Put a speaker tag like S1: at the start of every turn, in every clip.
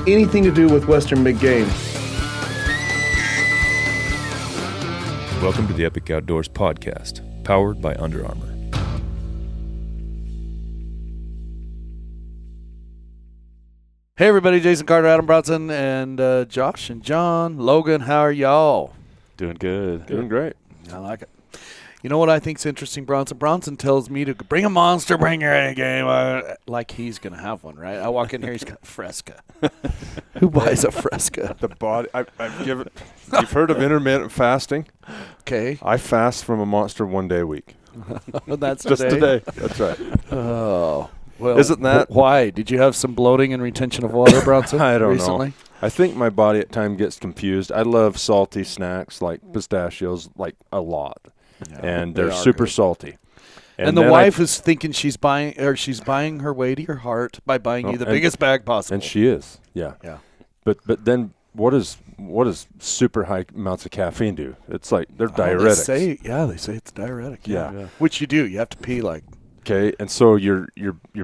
S1: anything to do with Western big game.
S2: Welcome to the Epic Outdoors Podcast, powered by Under Armour.
S3: Hey everybody, Jason Carter, Adam Bronson, and Josh and John. Logan, how are y'all?
S4: Doing good.
S2: Doing great.
S3: I like it. You know what I think's interesting, Bronson? Bronson tells me to bring a monster, bring your A game. Like he's going to have one, right? I walk in here, he's got a Fresca. Who buys a Fresca?
S2: The body, I've given. You've heard of intermittent fasting?
S3: Okay.
S2: I fast from a monster 1 day a week.
S3: That's
S2: just today. That's right.
S3: Oh. Well,
S2: isn't that
S3: why? Did you have some bloating and retention of water, Bronson?
S2: I don't
S3: recently?
S2: know. I think my body at times gets confused. I love salty snacks like pistachios, like a lot, and they're super salty.
S3: And the wife is thinking she's buying her way to your heart by buying you the biggest bag possible.
S2: And she is, yeah. But then what does super high amounts of caffeine do? It's like they're diuretics.
S3: They say it's diuretic. Yeah. Which you do. You have to pee like.
S2: Okay, and so your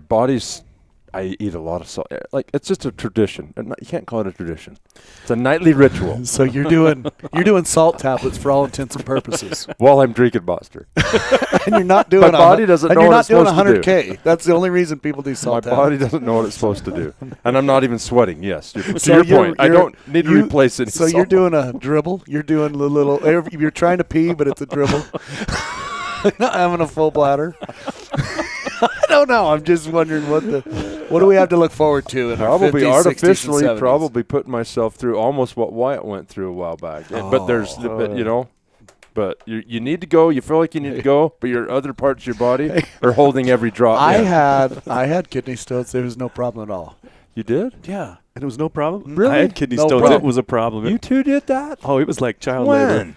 S2: body's. I eat a lot of salt. Like it's just a tradition. You can't call it a tradition. It's a nightly ritual.
S3: So you're doing salt tablets for all intents and purposes
S2: while I'm drinking Monster.
S3: And you're not doing.
S2: My body doesn't know what it's supposed to do.
S3: You're not doing 100K. That's the only reason people do salt tablets.
S2: My body doesn't know what it's supposed to do, and I'm not even sweating. Yes, to your point, I don't need to replace it.
S3: So you're doing a dribble. You're doing a little. You're trying to pee, but it's a dribble. Not having a full bladder. I don't know. I'm just wondering what do we have to look forward to in
S2: probably
S3: our 50s,
S2: artificially
S3: 60s and 70s?
S2: Probably putting myself through almost what Wyatt went through a while back. But you need to go. You feel like you need to go, but your other parts of your body are holding every drop.
S3: I had kidney stones. There was no problem at all.
S2: You did?
S3: Yeah.
S4: And it was no problem?
S2: Really?
S4: I had kidney stones.
S3: Problem.
S4: It was a problem.
S2: You two did that?
S4: Oh, it was like child
S2: when?
S4: labor.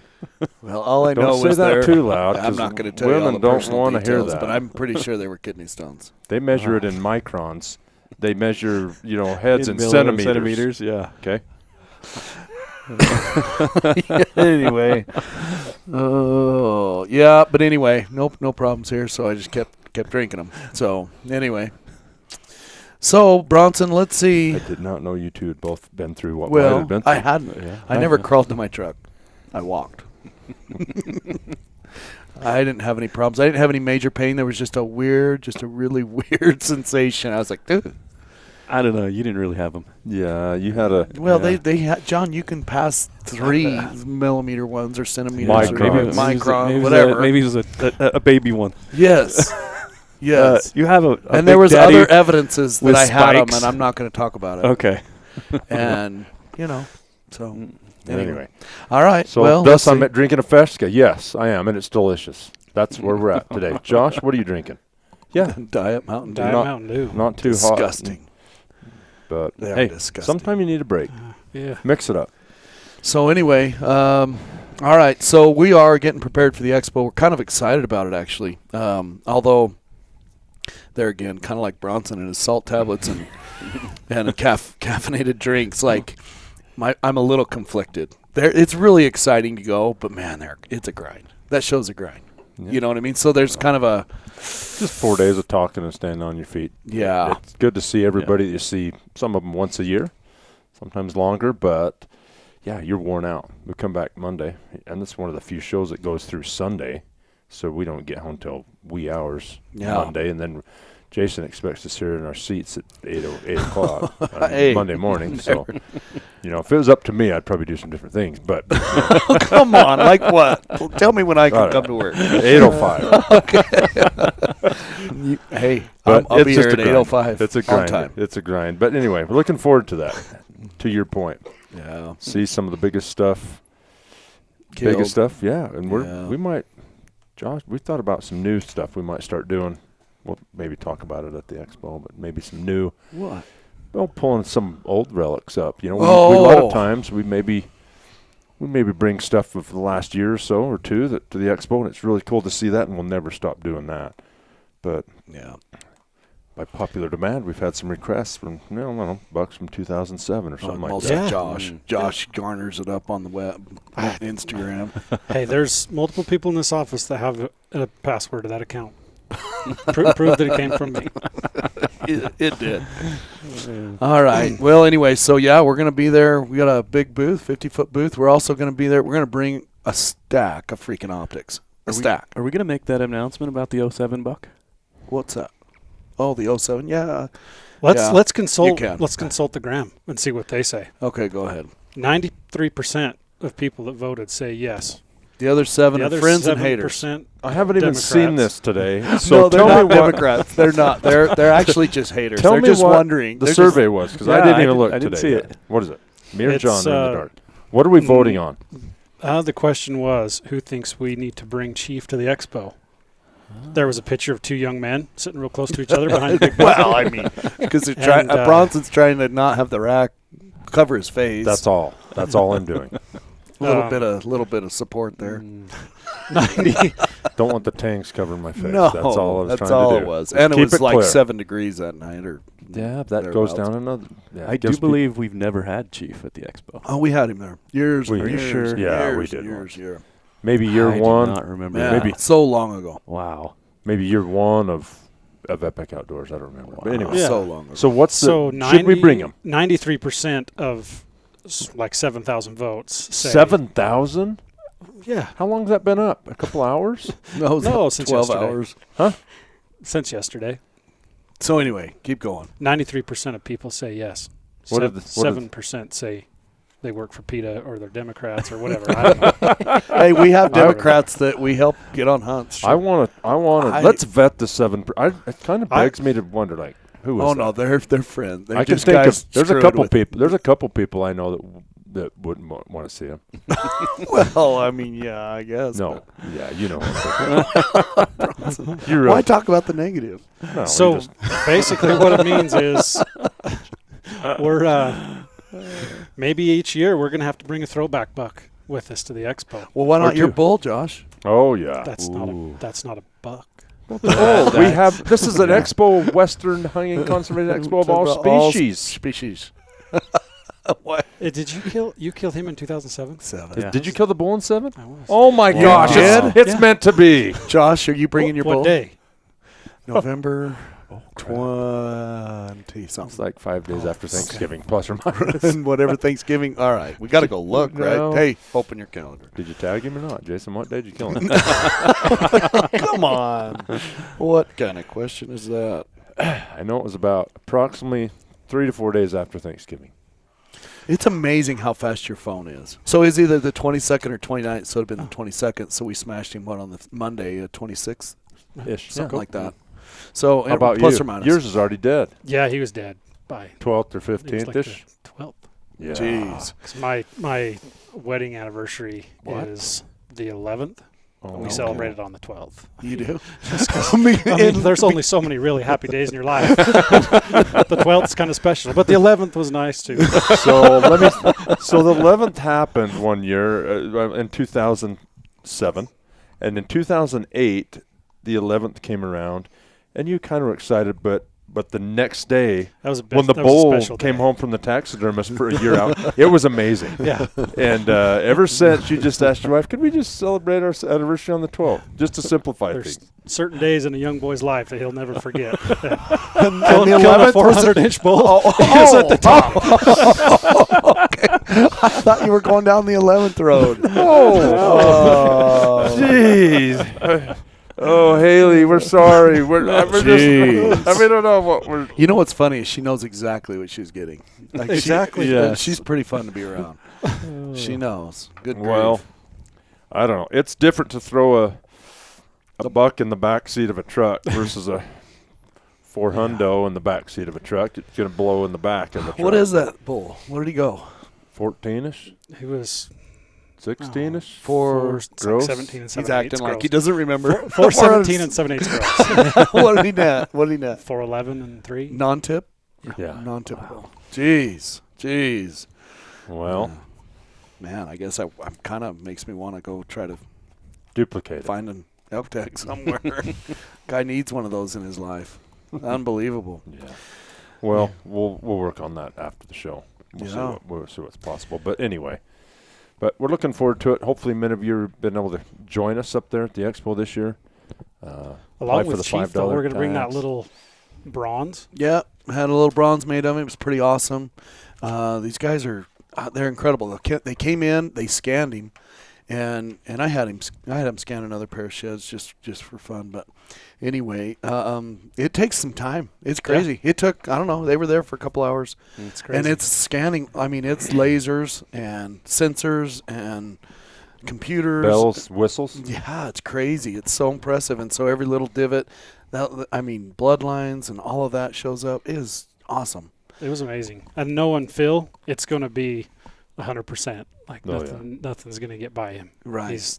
S3: Well, all I know
S2: don't say
S3: was
S2: that too loud.
S3: I'm not going to tell you all the
S2: women don't
S3: personal
S2: want to hear
S3: details,
S2: that.
S3: but I'm pretty sure they were kidney stones.
S2: They measure it in microns. They measure, heads in centimeters.
S4: Yeah.
S2: Okay.
S3: Anyway. Oh, yeah. But anyway, no problems here. So I just kept drinking them. So anyway. So Bronson, let's see.
S2: I did not know you two had both been through what I had been through.
S3: I hadn't. Yeah. I never crawled to my truck. I walked. I didn't have any problems. I didn't have any major pain. There was just a really weird sensation. I was like, dude.
S4: I don't know. You didn't really have them.
S2: Yeah, you had a.
S3: Well, they had, John, you can pass 3 millimeter ones or centimeters
S2: micron,
S3: whatever.
S4: Maybe it was a baby one.
S3: Yes. Yes.
S4: You have a
S3: and there was other evidences that I had them, and I'm not going to talk about it.
S4: Okay.
S3: And, so
S2: anyway.
S3: All right.
S2: So
S3: well,
S2: thus I'm drinking a Fresca. Yes, I am, and it's delicious. That's where we're at today. Josh, what are you drinking? Yeah.
S3: Diet Mountain Dew.
S4: Mountain Dew.
S2: Not too
S3: disgusting.
S2: But
S3: they
S2: hey,
S3: disgusting.
S2: Sometimes you need a break.
S4: Yeah.
S2: Mix it up.
S3: So anyway, all right. So we are getting prepared for the Expo. We're kind of excited about it, actually. Although, there again, kind of like Bronson and his salt tablets and caffeinated drinks. Like, I'm a little conflicted. It's really exciting to go, but man, it's a grind. That show's a grind. Yeah. You know what I mean? So there's kind of
S2: just 4 days of talking and standing on your feet.
S3: Yeah.
S2: It's good to see everybody. You see some of them once a year, sometimes longer, but yeah, you're worn out. We come back Monday, and it's one of the few shows that goes through Sunday, so we don't get home till wee hours Monday, and then Jason expects us here in our seats at 8 o'clock on Monday morning. So, if it was up to me, I'd probably do some different things. But
S3: come on, like what? Tell me when I can come to work.
S2: 8:05.
S3: Okay. Hey,
S2: but
S3: I'll be here at 8:05.
S2: It's a grind. It's a grind. But anyway, we're looking forward to that. To your point.
S3: Yeah.
S2: See some of the biggest stuff.
S3: Killed.
S2: Biggest stuff. Yeah, and we might. Josh, we thought about some new stuff we might start doing. We'll maybe talk about it at the Expo, but maybe some new.
S3: What?
S2: Well, pulling some old relics up. We a lot of times we maybe bring stuff of the last year or so or two to the Expo, and it's really cool to see that, and we'll never stop doing that. But
S3: yeah,
S2: by popular demand, we've had some requests from bucks from 2007 or something like that.
S3: Josh garners it up on the web, Instagram.
S5: Hey, there's multiple people in this office that have a password to that account. Prove that it came from me.
S3: It did. All right. Well, anyway, so yeah, we're going to be there. We got a big booth, 50-foot booth. We're also going to be there. We're going to bring a stack of freaking optics. Stack.
S4: Are we going to make that announcement about the 07 buck?
S3: What's that? Oh, the 07. Yeah.
S5: Let's consult.
S3: You can.
S5: Let's consult the gram and see what they say.
S3: Okay, go ahead.
S5: 93% of people that voted say yes.
S3: The other 7
S5: The
S3: are
S5: other
S3: friends and haters.
S5: 7%
S2: I haven't even
S5: Democrats.
S2: seen this today. So
S3: No, they're
S2: tell
S3: not
S2: me what
S3: Democrats. They're not. They're actually just haters.
S2: Tell
S3: They're
S2: me
S3: just
S2: what
S3: wondering.
S2: the
S3: They're
S2: survey was, because I
S4: Yeah,
S2: didn't
S4: I
S2: even
S4: did-
S2: look
S4: I didn't
S2: today
S4: see
S2: yet.
S4: it.
S2: What is it? Me or
S5: It's,
S2: John are in the dark? What are we voting on?
S5: The question was, who thinks we need to bring Chief to the Expo? There was a picture of 2 young men sitting real close to each other behind a big booth.
S3: Well, I mean, because Bronson's trying to not have the rack cover his face.
S2: That's all. That's all I'm doing.
S3: a little bit of support there.
S5: 90.
S2: Don't want the tanks covering my face.
S3: No,
S2: that's all I was
S3: that's
S2: trying
S3: all
S2: to
S3: it
S2: do.
S3: was,
S2: Just
S3: and it
S2: keep
S3: was like
S2: clear.
S3: 7 degrees that night, or
S2: Yeah, that
S3: thereabouts.
S2: goes down another. Yeah,
S4: I do
S2: gives me-
S4: believe we've never had Chief at the Expo.
S3: Oh, we had him there years.
S2: We-
S3: and
S2: Are you
S3: years,
S4: sure?
S3: and
S2: Yeah, we
S3: years
S2: did
S3: and years,
S2: once.
S3: year.
S2: maybe year
S4: I
S2: one.
S4: do not remember.
S3: Yeah,
S2: Maybe.
S3: so long ago.
S4: Wow.
S2: Maybe year one of Epic Outdoors. I don't remember. But anyway,
S5: Yeah.
S3: So long ago.
S2: so what's
S5: So
S2: the? Should we bring him?
S5: 93% of like 7,000 votes say
S2: 7,000?
S5: Yeah,
S2: How long's that been up? A couple hours?
S5: No, since
S3: 12
S5: yesterday.
S3: hours.
S5: since yesterday.
S3: So anyway, keep going.
S5: 93% of people say yes.
S2: What did the- what did-
S5: 7% say they work for PETA or they're Democrats or whatever. I don't know.
S3: Hey, we have Democrats that we help get on hunts.
S2: I want to. Let's vet the 7. It kind of
S5: I-
S2: begs me to wonder, like, who is
S3: Oh
S2: that?
S3: no, they're friends. They're
S2: I can
S3: just
S2: think
S3: guys
S2: of. There's a
S3: screwed
S2: couple
S3: with-
S2: people. There's a couple people I know that wouldn't want to see him.
S3: Well, I mean, yeah, I guess.
S2: No, yeah, you know.
S3: but-
S2: You're
S3: Why talk about the negative?
S2: no,
S5: So
S2: you just-
S5: basically what it means is we're maybe each year we're going to have to bring a throwback buck with us to the Expo.
S3: Well, why not your
S2: 2.
S3: bull, Josh?
S2: oh yeah.
S5: That's not a buck.
S2: Oh, we have. This is an Expo, Western Hanging Conservation Expo of all species.
S3: Species.
S5: What? Did you kill him in 2007?
S3: 7.
S4: Yeah.
S2: Did you kill the bull in 7?
S5: I was.
S2: Oh my
S3: You
S2: gosh!
S3: did?
S2: It's
S5: Yeah.
S2: meant to be.
S3: Josh, are you bringing your
S5: what
S3: bull?
S5: day?
S3: November
S2: Oh,
S3: 20
S2: It's
S3: something.
S2: like 5 days after Thanksgiving, plus or minus.
S3: And whatever Thanksgiving. All right, we got to go look,
S2: No.
S3: right? Hey, open your calendar.
S2: Did you tag him or not, Jason? What day did you kill him?
S3: Come on. What kind of question is that?
S2: I know it was about approximately 3 to 4 days after Thanksgiving.
S3: It's amazing how fast your phone is. So it's either the 22nd or 29th, so it would have been the 22nd, so we smashed him, on the Monday, 26th?
S2: Ish.
S3: Something like that. So
S2: How about
S3: plus
S2: you?
S3: or minus.
S2: Yours is already dead.
S5: Yeah, he was dead by
S2: 12th or
S5: it was
S2: 15th
S5: like
S2: ish.
S5: the 12th.
S2: Yeah.
S3: Jeez.
S5: 'Cause my wedding anniversary
S2: What?
S5: is the 11th.
S2: Oh,
S5: We
S2: okay.
S5: celebrated on the 12th.
S3: You do?
S5: I mean, there's only so many really happy days in your life. The 12th is kind of special, but the 11th was nice too.
S2: So So the 11th happened one year in 2007, and in 2008, the 11th came around, and you kind of were excited, but the next day,
S5: That was a
S2: when the
S5: that was a
S2: bull
S5: special
S2: came
S5: day.
S2: home from the taxidermist for a year out, it was amazing.
S5: Yeah.
S2: And ever since, you just asked your wife, could we just celebrate our anniversary on the 12th, just to simplify
S5: There's
S2: things?
S5: certain days in a young boy's life that he'll never forget.
S3: And
S5: Killing a 400-inch bull is at the top.
S3: Okay. I thought you were going down the 11th road.
S2: Oh, jeez. Oh, Haley, we're sorry. We're just,
S3: Jeez.
S2: I don't know what we're.
S3: You know what's funny is she knows exactly what she's getting. Like
S5: Exactly.
S3: Yeah.
S4: Yes.
S3: She's pretty fun to be around. She knows. Good grief.
S2: Well, I don't know. It's different to throw a buck in the back seat of a truck versus a 400 in the back seat of a truck. It's going to blow in the back of the truck.
S3: What is that bull? Where did he go?
S2: 14ish,
S5: He was
S2: 16ish.
S3: For
S2: gross?
S5: 17 and 7
S3: he's acting like he doesn't remember.
S5: 417 and 7/8 gross.
S3: What did he net? What did he net?
S5: 411 and 3.
S3: Non-tip?
S2: Yeah.
S3: Non-typical. Jeez. Jeez.
S2: Well,
S3: Man, I guess I'm kind of makes me want to go try to
S2: duplicate it.
S3: find an elk tag somewhere. Guy needs one of those in his life. Unbelievable.
S2: Yeah. Well, we'll work on that after the show.
S3: Yeah.
S2: We'll see what's possible. But anyway, we're looking forward to it. Hopefully, many of you have been able to join us up there at the Expo this year.
S5: Along
S2: for
S5: with
S2: the
S5: Chief, though,
S2: $5
S5: we're going to bring that
S2: tax.
S5: little bronze.
S3: Yeah, had a little bronze made of it. It was pretty awesome. These guys are they're incredible. They came in, they scanned him, and I had him scan another pair of sheds just for fun. But anyway, it takes some time. It's crazy. It took, I don't know, they were there for a couple hours.
S5: It's crazy.
S3: And it's scanning. I mean, it's lasers and sensors and computers.
S2: Bells, whistles.
S3: Yeah, it's crazy. It's so impressive. And so every little divot, bloodlines and all of that shows up. It is awesome.
S5: It was amazing. And knowing Phil, it's going to be 100%. Like
S2: Oh,
S5: nothing's going to get by him.
S3: Right.
S5: He's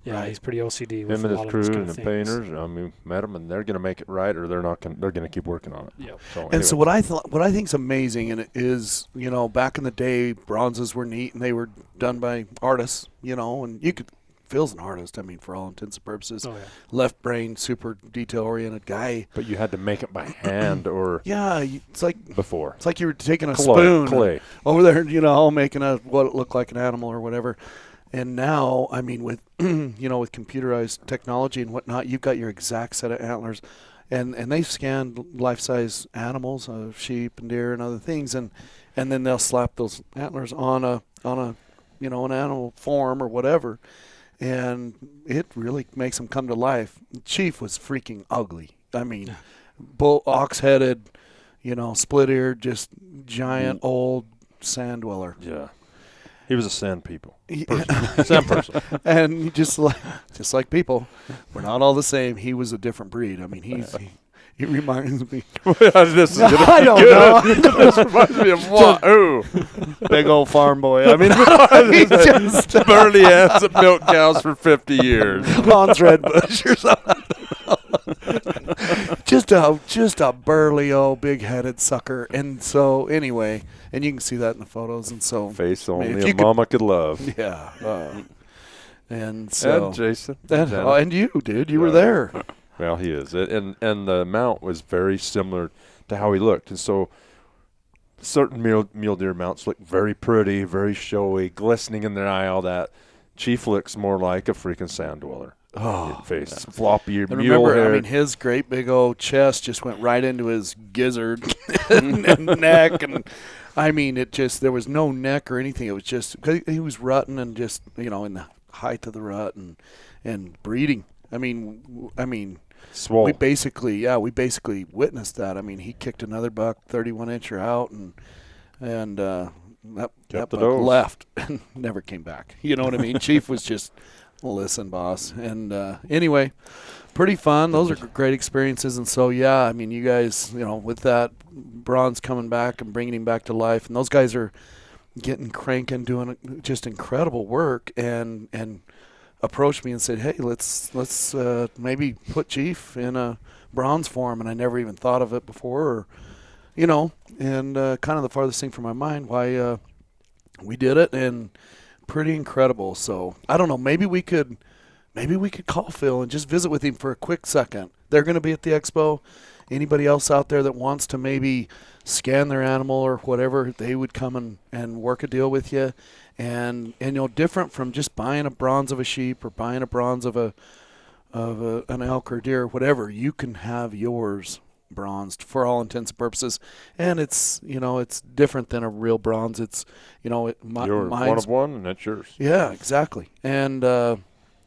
S3: Right.
S5: he's pretty OCD with
S2: Him
S5: a
S2: and
S5: lot
S2: his
S5: of
S2: crew
S5: those kind
S2: and
S5: of
S2: the
S5: things.
S2: painters. I mean, met them, and they're going to make it right, or they're not. They're going to keep working on it.
S5: Yep.
S2: So
S3: And so
S2: anyway.
S3: what I think is amazing, and it is, back in the day, bronzes were neat and they were done by artists, and you could. Phil's an artist. I mean, for all intents and purposes,
S5: Oh yeah.
S3: left brain, super detail oriented guy.
S2: But you had to make it by hand or
S3: Yeah, it's like
S2: before.
S3: you were taking a spoon
S2: Clay.
S3: over there, making what it looked like an animal or whatever. And now, I mean, with with computerized technology and whatnot, you've got your exact set of antlers, and they've scanned life-size animals, sheep and deer and other things, and then they'll slap those antlers on an animal form or whatever, and it really makes them come to life. Chief was freaking ugly. I mean, ox-headed, split-eared, just giant old sand dweller.
S2: Yeah. He was a sand sand person.
S3: And just like people, we're not all the same. He was a different breed. I mean, he reminds me.
S2: This is
S3: I don't know.
S2: This reminds me of what? Ooh.
S3: Big old farm boy. I mean, he's just
S2: Burley hands that milk cows for 50 years.
S3: Hans Redbush or something. just a burly old big-headed sucker. And so anyway, and you can see that in the photos. And so
S2: Face
S3: if
S2: only
S3: you
S2: a
S3: could-
S2: mama could love.
S3: yeah. And so
S2: And Jason.
S3: and you, dude, you were there.
S2: Well, he is. And the mount was very similar to how he looked. And so certain mule deer mounts look very pretty, very showy, glistening in their eye, all that. Chief looks more like a freaking sand dweller. Face floppy
S3: And
S2: mule
S3: remember,
S2: hair.
S3: I mean, his great big old chest just went right into his gizzard and neck, and I mean, there was no neck or anything. It was just he was rutting and just in the height of the rut and breeding. I mean,
S2: Swole.
S3: we basically witnessed that. I mean, he kicked another buck 31-incher out, and that
S2: Kept the
S3: buck
S2: dose.
S3: left and never came back. You know what I mean? Chief was just, listen, boss. And anyway, pretty fun. Those are great experiences. And so, yeah, I mean, you guys, with that bronze coming back and bringing him back to life, and those guys are getting cranking, doing just incredible work, and approached me and said, hey, let's maybe put Chief in a bronze form. And I never even thought of it before, and kind of the farthest thing from my mind why we did it, and pretty incredible. So I don't know, maybe we could call Phil and just visit with him for a quick second. They're going to be at the expo. Anybody else out there that wants to maybe scan their animal or whatever, they would come and work a deal with you. And different from just buying a bronze of a sheep or buying a bronze of an elk or deer or whatever, you can have yours bronzed for all intents and purposes. And it's it's different than a real bronze. It's
S2: Yours, one
S3: mine's
S2: of one, and that's yours.
S3: yeah, exactly. And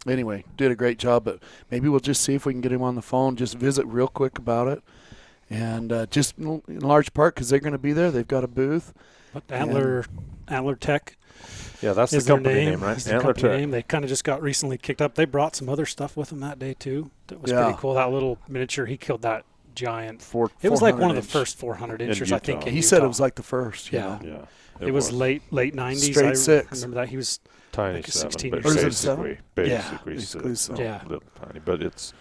S3: anyway, did a great job. But maybe we'll just see if we can get him on the phone, just visit real quick about it. And just in large part because they're going to be there. They've got a booth.
S5: But Antler Tech
S2: Yeah, that's
S5: is
S2: the
S5: their
S2: company
S5: name.
S2: name, right?
S5: Is the
S2: Antler
S5: company
S2: Tech.
S5: name. They kind of just got recently kicked up. They brought some other stuff with them that day too. That was
S3: Yeah.
S5: pretty cool. That little miniature, he killed that giant. It was
S3: 400
S5: like one of the
S3: inch.
S5: first 400 inches, I think.
S2: Utah.
S5: in
S3: He said it
S5: Utah.
S3: was like the first. you
S5: Yeah.
S3: know.
S2: Yeah.
S5: It was late 90s.
S3: Straight
S5: I
S3: six.
S5: remember that. He was
S2: Tiny
S5: like a
S2: 7,
S5: 16
S2: but
S5: or
S3: something.
S2: basically,
S3: Basically
S2: basically
S3: so.
S5: Yeah.
S2: little tiny. But it's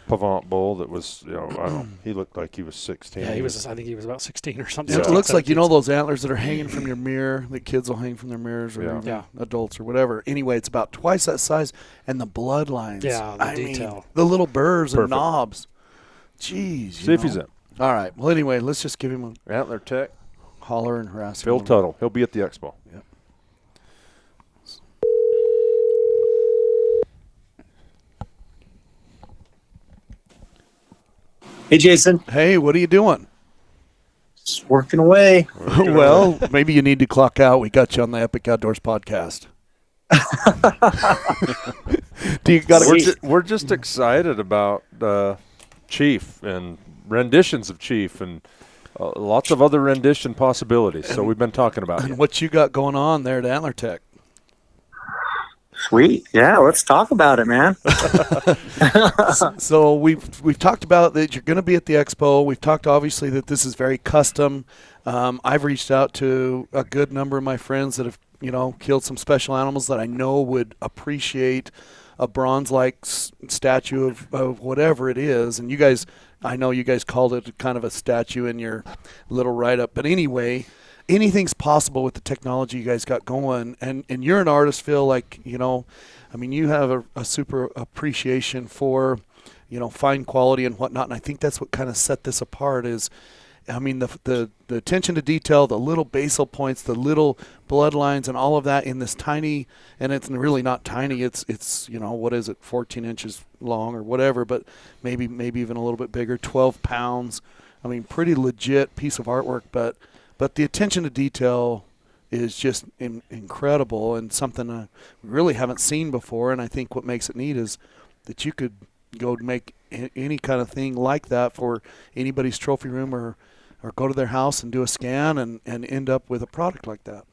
S2: Pavant bull that was, I don't know, he looked like he was 16.
S5: Yeah, he was. I think he was about 16 or something.
S3: It
S5: 16,
S3: looks like
S5: 17.
S3: those antlers that are hanging from your mirror. The kids will hang from their mirrors, or
S2: Yeah.
S3: even
S5: Yeah.
S3: adults or whatever. Anyway, it's about twice that size, and the bloodlines.
S5: Yeah, the
S3: I mean,
S5: detail.
S3: the little burrs and
S2: Perfect.
S3: knobs. Jeez.
S2: See if he's in.
S3: All right. Well, anyway, let's just give him a
S2: Antler Tech,
S3: holler and harass him.
S2: Phil Tuttle. He'll be at the expo.
S3: Yep.
S6: Hey, Jason.
S3: Hey, what are you doing?
S6: Just working away.
S3: Well, maybe you need to clock out. We got you on the Epic Outdoors podcast. Do you got
S2: We're just excited about Chief and renditions of Chief and lots of other rendition possibilities. So we've been talking about it.
S3: what you got going on there at Antler Tech?
S6: Sweet. Yeah, let's talk about it, man.
S3: So we've talked about that you're going to be at the Expo. We've talked obviously that this is very custom. I've reached out to a good number of my friends that have killed some special animals that I know would appreciate a bronze-like statue of whatever it is. And you guys, I know you guys called it kind of a statue in your little write-up. But anyway, anything's possible with the technology you guys got going. And you're an artist, Phil, you have a super appreciation for, fine quality and whatnot. And I think that's what kind of set this apart is, the attention to detail, the little basal points, the little bloodlines, and all of that in this tiny, and it's really not tiny. It's what is it, 14 inches long or whatever, but maybe even a little bit bigger, 12 pounds. Pretty legit piece of artwork, but the attention to detail is just incredible and something I really haven't seen before. And I think what makes it neat is that you could go make any kind of thing like that for anybody's trophy room or go to their house and do a scan and end up with a product like that.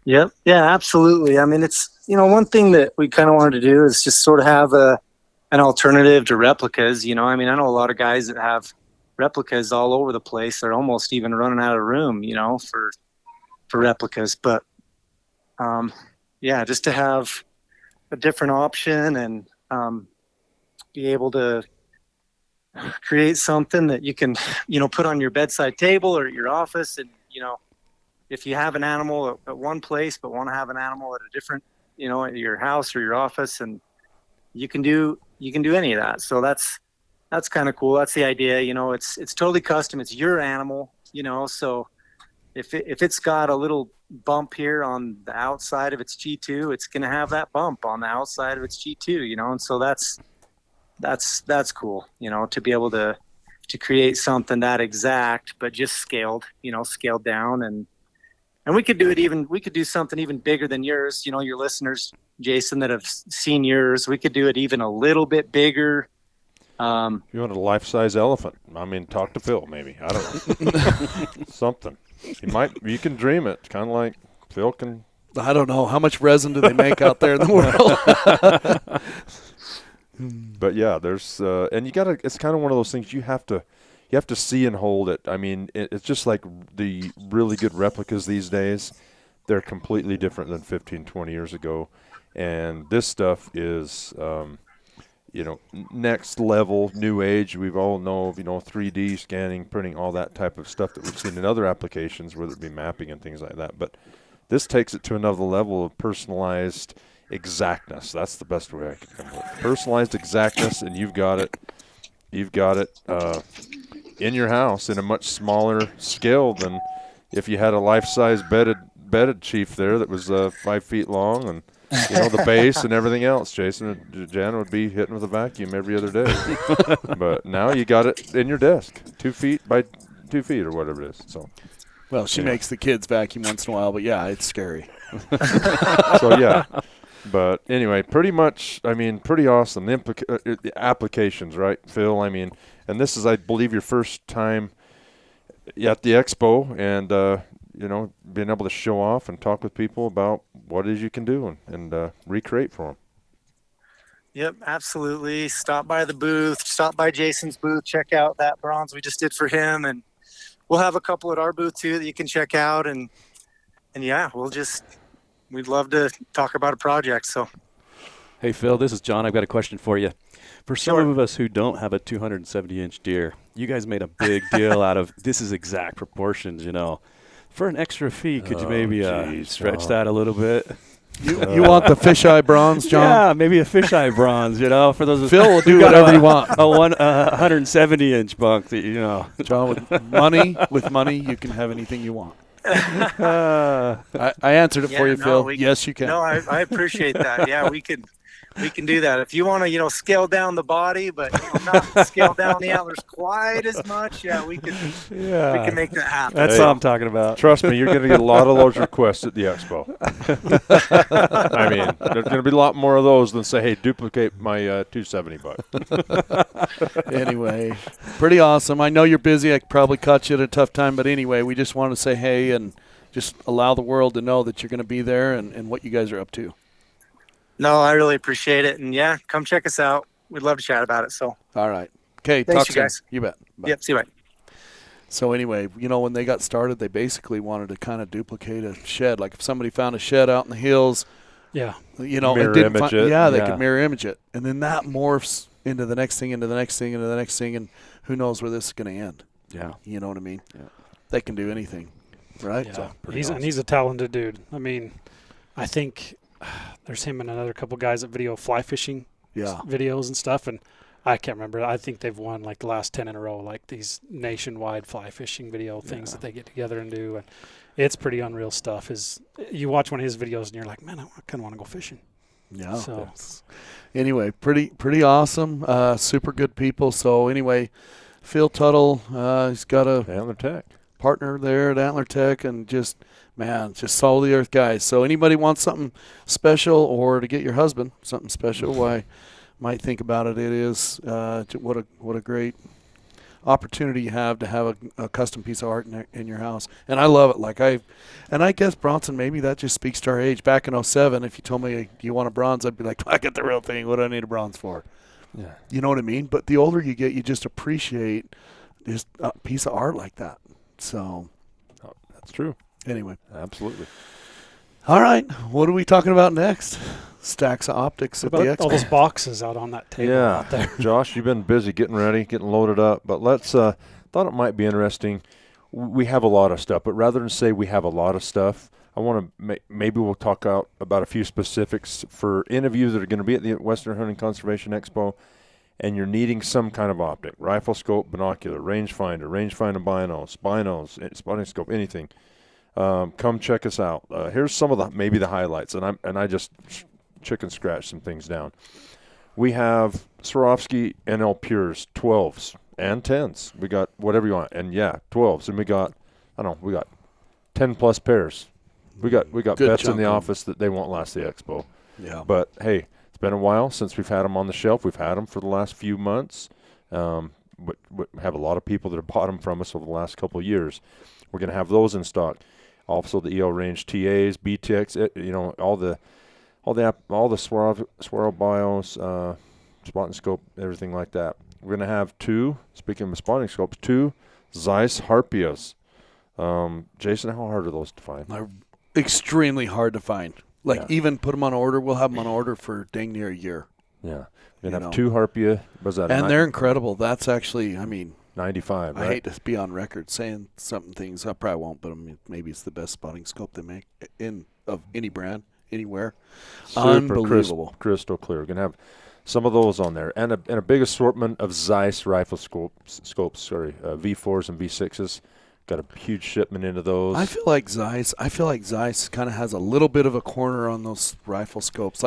S6: Yep. Yeah, absolutely. It's, one thing that we kind of wanted to do is just sort of have an alternative to replicas. I know a lot of guys that have replicas all over the place. They're almost even running out of room, for replicas. But, just to have a different option and be able to create something that you can, put on your bedside table or at your office. And, if you have an animal at one place, but want to have an animal at a different, at your house or your office, and you can do any of that. So that's kind of cool. That's the idea. It's totally custom. It's your animal, so if it's got a little bump here on the outside of its G2, it's going to have that bump on the outside of its G2, and so that's cool, to be able to create something that exact, but just scaled down. And we could do something even bigger than yours, your listeners, Jason, that have seen yours. We could do it even a little bit bigger.
S2: You want a life-size elephant? Talk to Phil, maybe. I don't know. Something. You can dream it, kind of like Phil can.
S3: I don't know. How much resin do they make out there in the world?
S2: But yeah, there's and you gotta. It's kind of one of those things you have to see and hold it. It's just like the really good replicas these days. They're completely different than 15, 20 years ago, and this stuff is, next level, new age. We've all know of 3D scanning, printing, all that type of stuff that we've seen in other applications, whether it be mapping and things like that. But this takes it to another level of personalized exactness. That's the best way I can come with personalized exactness, and you've got it in your house in a much smaller scale than if you had a life-size bedded Chief there that was 5 feet long, and the base and everything else. Jason and Jan would be hitting with a vacuum every other day. But now you got it in your desk, 2 feet by 2 feet or whatever it is. So,
S3: well, she makes the kids vacuum once in a while, but yeah, it's scary.
S2: So yeah. But anyway, pretty much, pretty awesome. The applications, right, Phil? And this is, I believe, your first time at the Expo, and being able to show off and talk with people about what it is you can do and recreate for them.
S6: Yep, absolutely. Stop by the booth. Stop by Jason's booth. Check out that bronze we just did for him, and we'll have a couple at our booth too that you can check out. And yeah, we'd love to talk about a project. So,
S4: hey Phil, this is John. I've got a question for you. For some of us who don't have a 270-inch deer, you guys made a big deal out of this is exact proportions. For an extra fee, could you maybe stretch that a little bit?
S3: You want the fisheye bronze, John?
S4: Yeah, maybe a fisheye bronze. For those
S3: Phil will do whatever you want.
S4: A 170-inch bunk that
S3: John, with money, you can have anything you want. I answered it for you, Phil. Yes, you can.
S6: No, I appreciate that. Yeah, we could we can do that. If you want to, scale down the body, but not scale down the antlers quite as much, we can make that happen.
S4: That's what I'm talking about.
S2: Trust me, you're going to get a lot of those requests at the expo. I mean, there's going to be a lot more of those than say, hey, duplicate my $270 buck.
S3: Anyway, pretty awesome. I know you're busy. I probably caught you at a tough time, but anyway, we just want to say hey and just allow the world to know that you're going to be there and what you guys are up to.
S6: No, I really appreciate it. And come check us out. We'd love to chat about it. So,
S3: all right. Okay.
S6: Thanks,
S3: talk
S6: you
S3: soon.
S6: guys.
S3: You bet. Bye.
S6: Yep. See you. Bye.
S3: So anyway, when they got started, they basically wanted to kind of duplicate a shed. Like if somebody found a shed out in the hills,
S5: Yeah.
S2: Mirror
S3: and didn't
S2: image
S3: find,
S2: it.
S3: they
S2: Yeah.
S3: could mirror image it. And then that morphs into the next thing, into the next thing, into the next thing, and who knows where this is going to end.
S4: Yeah.
S3: You know what I mean?
S4: Yeah.
S3: They can do anything, right?
S5: Yeah.
S3: So,
S5: He's a talented dude. I mean, I think there's him and another couple guys that video fly fishing videos and stuff, and I can't remember. I think they've won like the last 10 in a row, like these nationwide fly fishing video things that they get together and do, and it's pretty unreal stuff. You watch one of his videos and you're like, man, I kind of want to go fishing.
S3: Yeah.
S5: So
S3: anyway, pretty awesome. Super good people. So anyway, Phil Tuttle, he's got a
S2: Antler Tech
S3: partner there at Antler Tech, and just solid the earth guys. So anybody wants something special or to get your husband something special, why might think about it. It is what a great opportunity you have to have a custom piece of art in your house. And I love it. I guess Bronson, maybe that just speaks to our age. Back in 07, if you told me, do you want a bronze, I'd be like, I get the real thing. What do I need a bronze for?
S2: Yeah.
S3: You know what I mean? But the older you get, you just appreciate just a piece of art like that. So
S2: that's true.
S3: Anyway.
S2: Absolutely.
S3: All right. What are we talking about next? Stacks of optics at the
S5: about
S3: Expo.
S5: all those boxes out on that table out there.
S2: Josh, you've been busy getting ready, getting loaded up, but let's thought it might be interesting. We have a lot of stuff, but rather than say we have a lot of stuff, I want to maybe we'll talk about a few specifics for interviews that are going to be at the Western Hunting Conservation Expo, and you're needing some kind of optic, rifle scope, binocular, rangefinder binos, spotting scope, anything. Come check us out. Here's some of the highlights, and I just chicken scratch some things down. We have Swarovski NL Pures 12s and 10s. We got whatever you want, and 12s, and we got 10 plus pairs. We got
S3: Good
S2: bets in the
S3: chunk of
S2: office that they won't last the expo.
S3: Yeah.
S2: But hey, it's been a while since we've had them on the shelf. We've had them for the last few months. We have a lot of people that have bought them from us over the last couple of years. We're going to have those in stock. Also, the EO range TAs, BTX, all the swirl bios, spotting scope, everything like that. We're going to have speaking of spotting scopes, 2 Zeiss Harpias. Jason, how hard are those to find?
S3: They're extremely hard to find. Even put them on order. We'll have them on order for dang near a year.
S2: Yeah. We're going to have 2 Harpia. What's that?
S3: And they're incredible. That's actually,
S2: 95, right?
S3: I hate to be on record saying something things. I probably won't, but maybe it's the best spotting scope they make of any brand, anywhere.
S2: Super
S3: Unbelievable.
S2: Crystal clear. We're going to have some of those on there. And a big assortment of Zeiss rifle scopes, V4s and V6s. Got a huge shipment into those.
S3: I feel like Zeiss kind of has a little bit of a corner on those rifle scopes.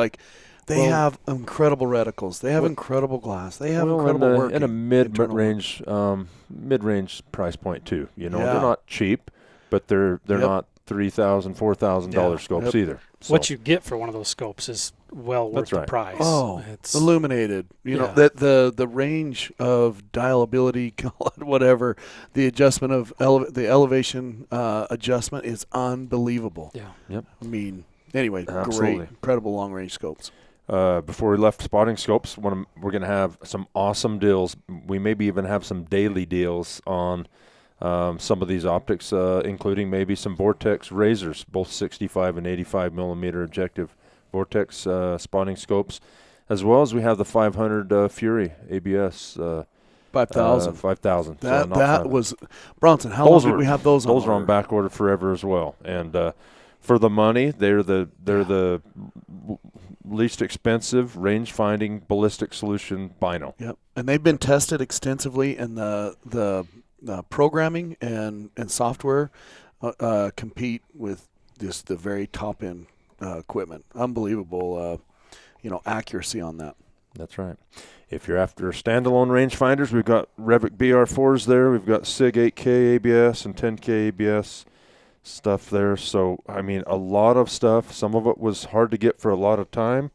S3: They have incredible reticles. They have incredible glass. They have incredible work.
S2: In a mid-range price point too. They're not cheap, but they're not $3,000, $4,000 scopes either. So.
S5: What you get for one of those scopes is well worth the price.
S3: Oh,
S5: it's
S3: illuminated. The range of dialability, call it whatever, the adjustment of the elevation adjustment is unbelievable.
S5: Yeah.
S2: Yep.
S3: Anyway,
S2: Absolutely.
S3: Great, incredible long range scopes.
S2: Before we left spotting scopes, we're going to have some awesome deals. We maybe even have some daily deals on some of these optics, including maybe some Vortex razors, both 65 and 85 millimeter objective Vortex spotting scopes, as well as we have the 500 Fury ABS.
S3: 5,000.
S2: 5,000.
S3: That was Bronson. How long did we have those on?
S2: Those are on back order forever as well, and for the money, they're the least expensive range-finding ballistic solution bino.
S3: Yep, and they've been tested extensively, and the programming and software compete with just the very top-end equipment. Unbelievable. accuracy on that.
S2: That's right. If you're after standalone rangefinders, we've got Revic BR4s there. We've got SIG 8K ABS and 10K ABS stuff there. So, I mean, a lot of stuff. Some of it was hard to get for a lot of time.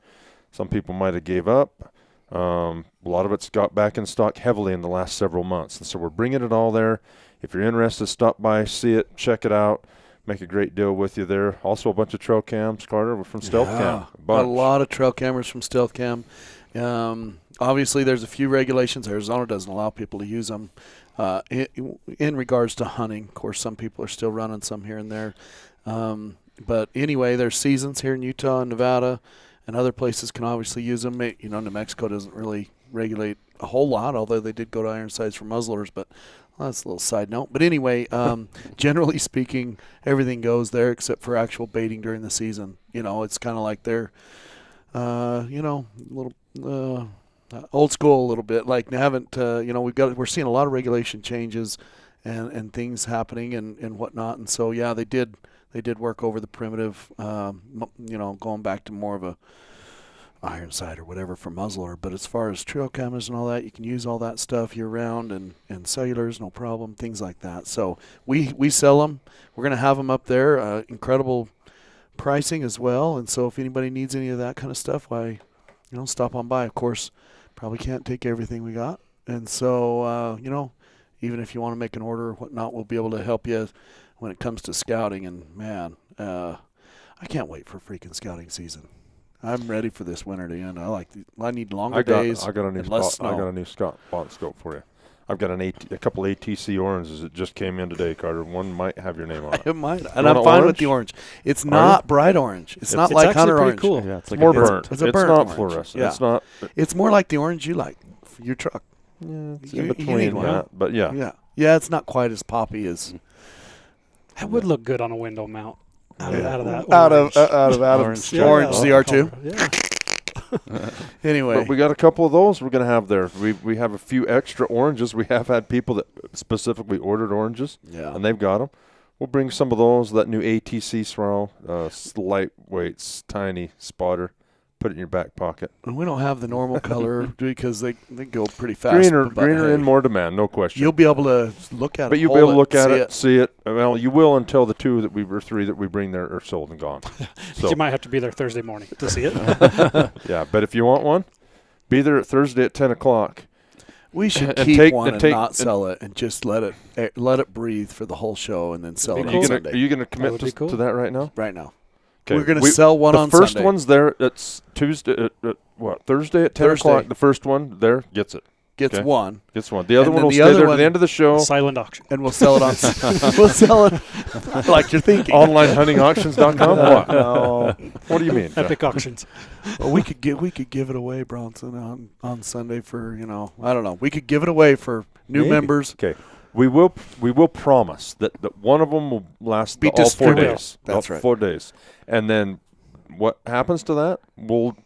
S2: Some people might have gave up. A lot of it's got back in stock heavily in the last several months. And so we're bringing it all there. If you're interested, stop by, see it, check it out. Make a great deal with you there. Also a bunch of trail cams, Carter, from Stealth Cam.
S3: A lot of trail cameras from Stealth Cam. Obviously, there's a few regulations. Arizona doesn't allow people to use them in regards to hunting. Of course, some people are still running some here and there. But anyway, there's seasons here in Utah and Nevada, and other places can obviously use them. New Mexico doesn't really regulate a whole lot, although they did go to iron sights for muzzlers, but that's a little side note. But anyway, generally speaking, everything goes there except for actual baiting during the season. It's kind of like they're, little old school a little bit. Like they haven't, we're seeing a lot of regulation changes and things happening and whatnot. And so, yeah, they did work over the primitive, going back to more of a iron sight or whatever for muzzler. But as far as trail cameras and all that, you can use all that stuff year round and cellulars, no problem, things like that. So we sell them. We're going to have them up there. Incredible pricing as well. And so if anybody needs any of that kind of stuff, why, stop on by. Of course, probably can't take everything we got. And so, even if you want to make an order or whatnot, we'll be able to help you when it comes to scouting. And, man, I can't wait for freaking scouting season. I'm ready for this winter to end. I need longer days.
S2: I got a new spot. I got a new spot scope for you. I've got a couple ATC oranges that just came in today, Carter. One might have your name on it.
S3: It might, and I'm fine with the orange. It's not bright orange. It's not like Hunter orange.
S5: Cool.
S2: Yeah, it's like more burnt.
S3: It's a burnt orange.
S2: Not fluorescent.
S3: Yeah.
S2: It's not.
S3: It's more like the orange you like for your truck.
S2: Yeah, it's in between that, but yeah.
S3: Yeah, it's not quite as poppy as.
S5: That would look good on a window mount. Out of that.
S3: Out of Adam's orange ZR2.
S5: Yeah.
S3: Anyway,
S2: but we got a couple of those we're going to have there. We have a few extra oranges. We have had people that specifically ordered oranges, and they've got them. We'll bring some of those, that new ATC swirl, lightweight, tiny spotter. Put it in your back pocket.
S3: And we don't have the normal color because they go pretty fast.
S2: Greener in more demand, no question.
S3: You'll be able to look at it.
S2: But you'll be able to look at it, see it. Well, you will until the three that we bring there are sold and gone. So
S5: you might have to be there Thursday morning to see it.
S2: Yeah, but if you want one, be there at Thursday at 10 o'clock.
S3: We should keep one and not sell it and just let it breathe for the whole show and then sell it on Sunday.
S2: Are you going to commit to that right now?
S3: Right now.
S2: Okay.
S3: We're going to sell one on
S2: Sunday. The first
S3: Sunday.
S2: one's there. It's Tuesday. Thursday at 10 o'clock. The first one there gets it.
S3: Gets one.
S2: Gets one. The other one will stay there to the end of the show.
S5: Silent auction.
S3: And we'll sell it on. We'll sell it like you're thinking.
S2: Onlinehuntingauctions.com. What? No. What do you mean?
S5: Epic auctions.
S3: Well, we could give it away, Bronson, on Sunday for I don't know. We could give it away for new members.
S2: Okay. We will promise that one of them will last all 4 days.
S3: That's right.
S2: 4 days. And then what happens to that, we'll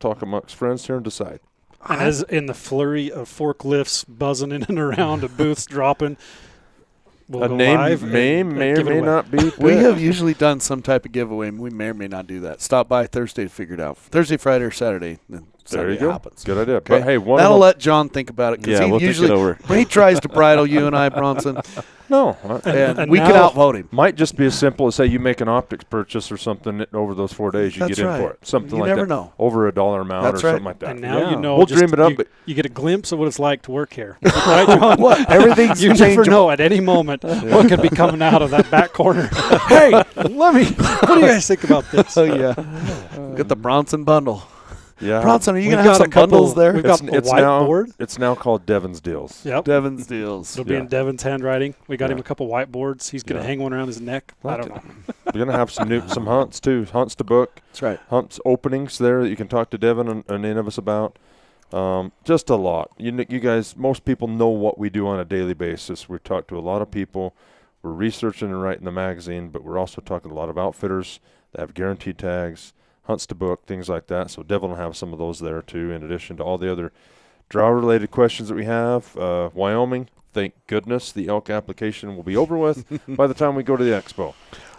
S2: talk amongst friends here and decide.
S5: And as in the flurry of forklifts buzzing in and around, of booths dropping, we'll go live.
S2: May or may not be.
S3: We have usually done some type of giveaway, and we may or may not do that. Stop by Thursday to figure it out. Thursday, Friday, or Saturday. Then
S2: there you go.
S3: Happens.
S2: Good idea.
S3: Okay.
S2: But hey,
S3: that'll let John think about it because
S4: we'll
S3: usually
S4: think it over.
S3: He tries to bridle you and I, Bronson.
S2: No,
S3: and we can outvote him.
S2: Might just be as simple as say you make an optics purchase or something over those 4 days. You get in for it. Something like that. You never know. Over $1 amount or something like that.
S5: And now you know.
S2: We'll dream it up.
S5: You get a glimpse of what it's like to work here. Right, John?
S3: What? Everything's
S5: you never know at any moment what could be coming out of that back corner. Hey, what do you guys think about this?
S3: Oh yeah, get the Bronson bundle.
S2: Yeah,
S3: Bronson, are you going to have some bundles there?
S5: We've got a whiteboard.
S2: It's now called Devin's Deals.
S5: Yep.
S3: Devin's Deals.
S5: It'll be in Devin's handwriting. We got him a couple whiteboards. He's going to hang one around his neck. I don't know.
S2: We're going to have some hunts, too. Hunts to book.
S3: That's right.
S2: Hunts openings there that you can talk to Devin and any of us about. Just a lot. You guys, most people know what we do on a daily basis. We talk to a lot of people. We're researching and writing the magazine, but we're also talking to a lot of outfitters that have guaranteed tags. Hunts to book, things like that. So Devin will have some of those there, too, in addition to all the other drought-related questions that we have. Wyoming, thank goodness the elk application will be over with by the time we go to the Expo.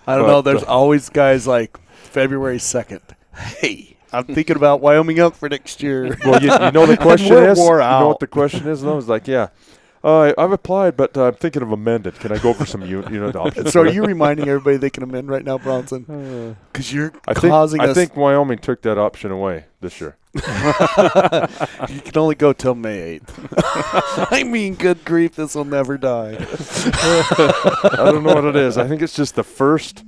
S3: I don't know. There's always guys like February 2nd. Hey, I'm thinking about Wyoming elk for next year.
S2: Well, you know the question
S3: We're
S2: is.
S3: wore
S2: You know
S3: out.
S2: what the question is, though? It's like, yeah, I've applied, but I'm thinking of amended. Can I go for some unit options?
S3: So are you reminding everybody they can amend right now, Bronson? Because you're
S2: I
S3: causing us.
S2: think Wyoming took that option away this year.
S3: You can only go till May 8th. I mean, good grief, this will never die.
S2: I don't know what it is. I think it's just the first,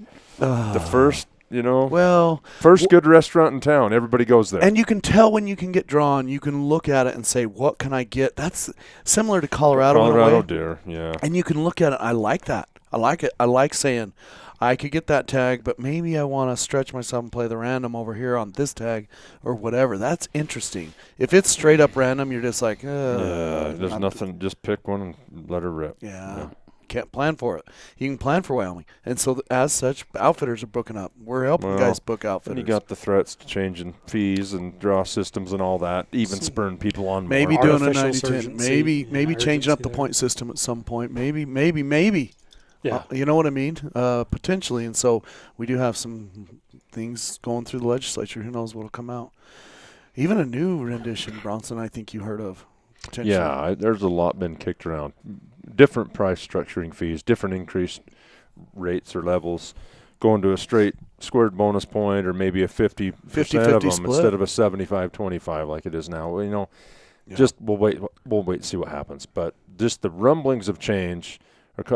S3: Well,
S2: first good restaurant in town. Everybody goes there.
S3: and you can tell when you can get drawn. You can look at it and say, what can I get? That's similar to Colorado in a
S2: Colorado
S3: way.
S2: deer, yeah.
S3: And you can look at it. I like that. I like it. I like saying, I could get that tag, but maybe I want to stretch myself and play the random over here on this tag or whatever. That's interesting. If it's straight up random, you're just like,
S2: There's nothing. Just pick one and let her rip.
S3: Yeah. Can't plan for it. You can plan for Wyoming. And so, as such, outfitters are booking up. We're helping guys book outfitters.
S2: And you got the threats to changing fees and draw systems and all that, even spurring people on
S3: maybe
S2: more.
S3: doing a
S5: Artificial
S3: 90-10. Maybe changing up the point system at some point. Maybe.
S5: Yeah.
S3: You know what I mean? Potentially. And so we do have some things going through the legislature. Who knows what will come out? Even a new rendition, Bronson, I think you heard of. Potentially.
S2: Yeah, there's a lot been kicked around. Different price structuring fees, different increased rates or levels, going to a straight squared bonus point or maybe a 50% of
S3: 50-50
S2: them
S3: split.
S2: instead of a 75-25 like it is now. Well, just we'll wait and see what happens. But just the rumblings of change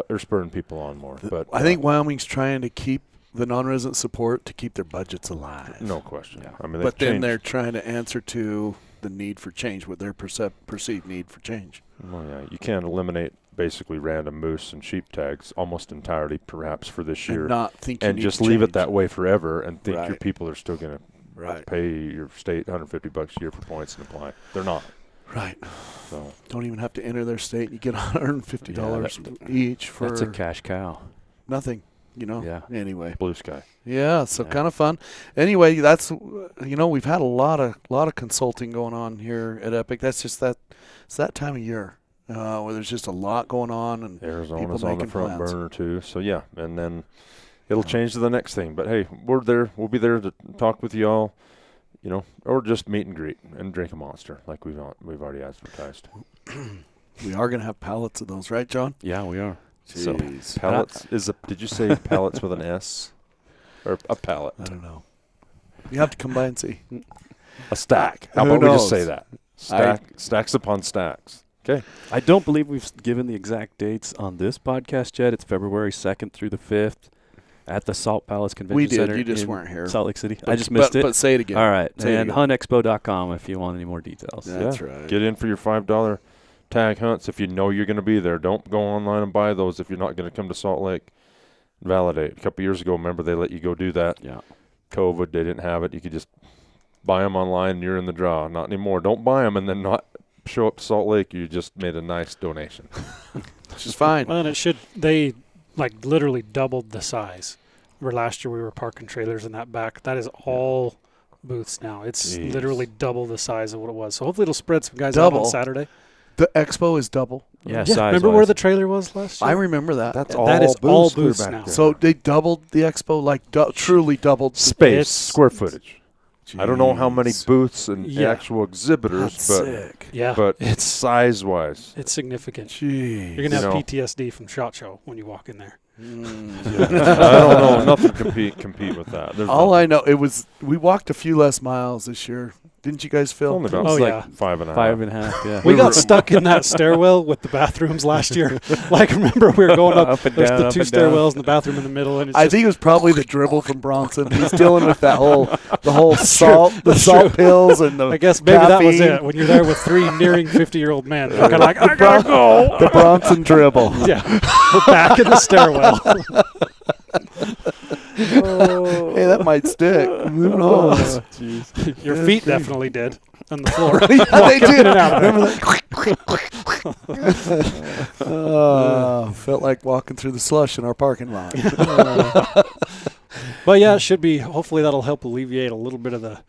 S2: are spurring people on more. But
S3: I think Wyoming's trying to keep the non-resident support to keep their budgets alive.
S2: no question. I mean,
S3: But then
S2: changed.
S3: they're trying to answer to the need for change, what their perceived need for change.
S2: Well, yeah, you can't eliminate basically random moose and sheep tags almost entirely, perhaps for this year,
S3: And not think you
S2: and
S3: need
S2: just
S3: to
S2: leave it
S3: change.
S2: that way forever, and think your
S3: Right.
S2: people are still going to pay your state $150 a year for points and apply. They're not.
S3: Right.
S2: So
S3: Don't even have to enter their state. You get $150 each for
S4: That's a cash cow.
S3: nothing.
S4: Yeah.
S3: Anyway.
S2: blue sky.
S3: Yeah, so kind of fun. Anyway, that's we've had a lot of consulting going on here at Epic. That's just it's that time of year where there's just a lot going on and
S2: Arizona's
S3: people
S2: on the
S3: making
S2: front
S3: plans.
S2: burner too. So yeah, and then it'll change to the next thing. But hey, we're there. We'll be there to talk with y'all. Or just meet and greet and drink a Monster like we've already advertised.
S3: We are going to have pallets of those, right, John?
S4: Yeah, we are.
S2: So
S3: Jeez.
S2: pallets did you say pallets with an S or a pallet?
S3: I don't know. You have to come by and see.
S2: A stack. How
S3: Who
S2: about we just
S3: knows?
S2: say that? Stacks upon stacks. Okay.
S4: I don't believe we've given the exact dates on this podcast yet. It's February 2nd through the 5th at the Salt Palace Convention
S3: We did.
S4: Center.
S3: You just
S4: in
S3: weren't here.
S4: Salt Lake City. I just missed it.
S3: But say it again.
S4: All right.
S3: Say it
S4: And
S3: again.
S4: huntexpo.com if you want any more details.
S3: That's right.
S2: Get in for your $5 tag hunts if you know you're going to be there. Don't go online and buy those if you're not going to come to Salt Lake. Validate. A couple years ago, remember they let you go do that.
S4: Yeah.
S2: COVID, they didn't have it. You could just buy them online and you're in the draw. Not anymore. Don't buy them and then not show up to Salt Lake. You just made a nice donation.
S3: Which is fine.
S5: Well, and they literally doubled the size. Where last year we were parking trailers in that back. That is all booths now. It's
S2: Jeez.
S5: literally double the size of what it was. So hopefully it'll spread some guys out
S3: Double?
S5: on Saturday.
S3: The expo is double.
S4: Yeah,
S5: Yeah,
S4: size
S5: remember where the trailer was last year?
S3: I remember that.
S2: That's
S5: That is all booths
S2: clear back
S5: now.
S2: there.
S3: So they doubled the expo, like truly doubled.
S2: space,
S5: It's-
S2: square footage. I don't know how many
S3: Jeez.
S2: booths and
S5: Yeah.
S2: actual exhibitors,
S3: That's
S2: but
S3: sick.
S5: Yeah,
S2: but
S5: it's
S2: size-wise.
S5: significant.
S3: Jeez.
S5: You're gonna have
S2: You know.
S5: PTSD from SHOT Show when you walk in there.
S2: I don't know. Nothing compete with that. There's
S3: All
S2: nothing.
S3: I know, we walked a few less miles this year. Didn't you guys feel?
S2: Only about
S5: Oh,
S2: like
S5: yeah.
S2: 5.5.
S4: 5.5, yeah.
S5: We got stuck in that stairwell with the bathrooms last year. Remember we were going up.
S4: Up and
S5: There's
S4: down,
S5: the
S4: up
S5: two
S4: and down.
S5: stairwells and the bathroom in the middle, and it's
S3: I
S5: just,
S3: think it was probably the dribble from Bronson. He's dealing with the whole salt, the salt pills, and the
S5: I guess maybe that was
S3: caffeine.
S5: it. When you're there with three nearing 50-year-old men, they're kind of like, I gotta go.
S3: The Bronson dribble.
S5: Yeah, we're back in the stairwell.
S3: Hey, that might stick. Who knows?
S5: Your feet definitely did on the floor.
S3: Yeah, they
S5: Walking
S3: did.
S5: in and out of there.
S3: Remember that? Felt like walking through the slush in our parking lot.
S5: But yeah, it should be. Hopefully, that'll help alleviate a little bit of the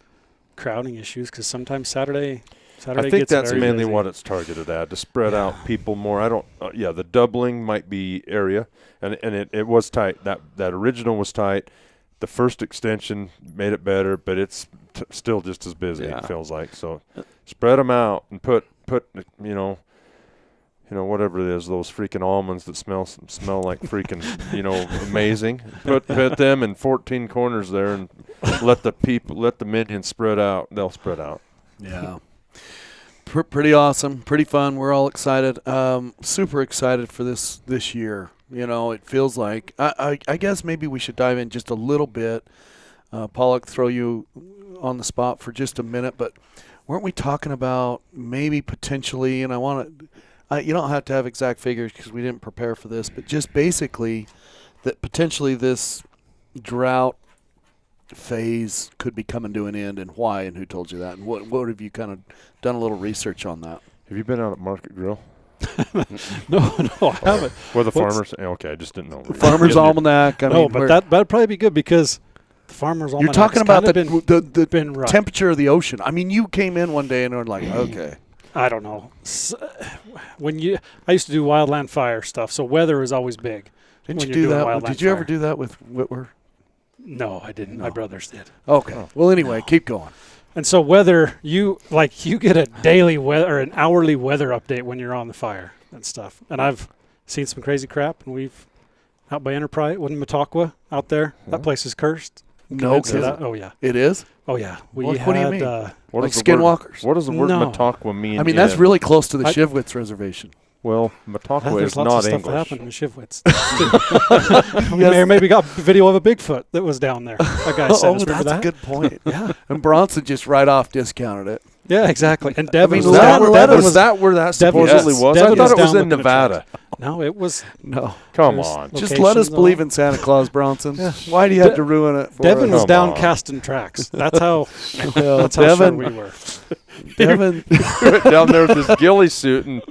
S5: crowding issues because sometimes Saturday
S2: I think
S5: gets
S2: that's
S5: very
S2: mainly
S5: busy.
S2: what it's targeted at, to spread out people more. I don't. The doubling might be area, and it was tight. That original was tight. The first extension made it better, but it's still just as busy.
S4: Yeah.
S2: It feels like. So spread them out and put whatever it is, those freaking almonds that smell like freaking amazing. Put them in 14 corners there and let the minions spread out. They'll spread out.
S3: Yeah. Pretty awesome, pretty fun. We're all excited. Super excited for this year. It feels like I guess maybe we should dive in just a little bit. Pollock, throw you on the spot for just a minute, but weren't we talking about maybe potentially, and I want to you don't have to have exact figures because we didn't prepare for this, but just basically that potentially this drought phase could be coming to an end, and why, and who told you that, and what have you kind of done a little research on that?
S2: Have you been out at Market Grill?
S5: No, I haven't.
S2: Where the farmers? Okay, I just didn't know.
S3: Farmer's Almanac.
S5: That'd probably be good because the Farmer's Almanac.
S3: You're talking about the
S5: been right.
S3: temperature of the ocean. I mean, you came in one day and were like, okay.
S5: I don't know. I used to do wildland fire stuff, so weather is always big.
S3: Didn't you do that? Did you ever do that with Whitwer?
S5: No, I didn't.
S3: No.
S5: My brothers did.
S3: Okay. Oh. Well, anyway, keep going.
S5: And so weather, you get a daily weather or an hourly weather update when you're on the fire and stuff. And I've seen some crazy crap, and we've out by Enterprise, in Matauqua, out there. Yeah. That place is cursed.
S3: No kidding.
S5: Oh yeah.
S3: It is?
S5: Oh yeah.
S3: What do you mean?
S2: What
S3: like skinwalkers?
S2: What does the word Matauqua mean?
S3: I mean, that's really close to the Shivwitz Reservation.
S2: Well, Matauqua is not English. There's lots of stuff that happened
S5: in Shivwitz. We may or maybe got a video of a Bigfoot that was down there. That guy said,
S3: that's a good point. Yeah. And Bronson just right off discounted it.
S5: Yeah, exactly. And Devin
S2: was that where that supposedly was? I thought it was in Nevada.
S5: No, it was.
S3: No.
S2: Come on.
S3: Just let us believe in Santa Claus, Bronson. Why do you have to ruin it for
S5: Devin
S3: us?
S5: was down casting tracks. That's how sure we were.
S3: Devin
S2: down there with his ghillie suit and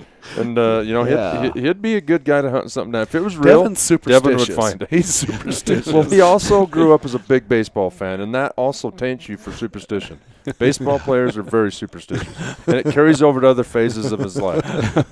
S2: he'd be a good guy to hunt something down. If it was real, Devin would find it.
S3: He's superstitious.
S2: Well, he also grew up as a big baseball fan, and that also taints you for superstition. Baseball players are very superstitious, and it carries over to other phases of his life.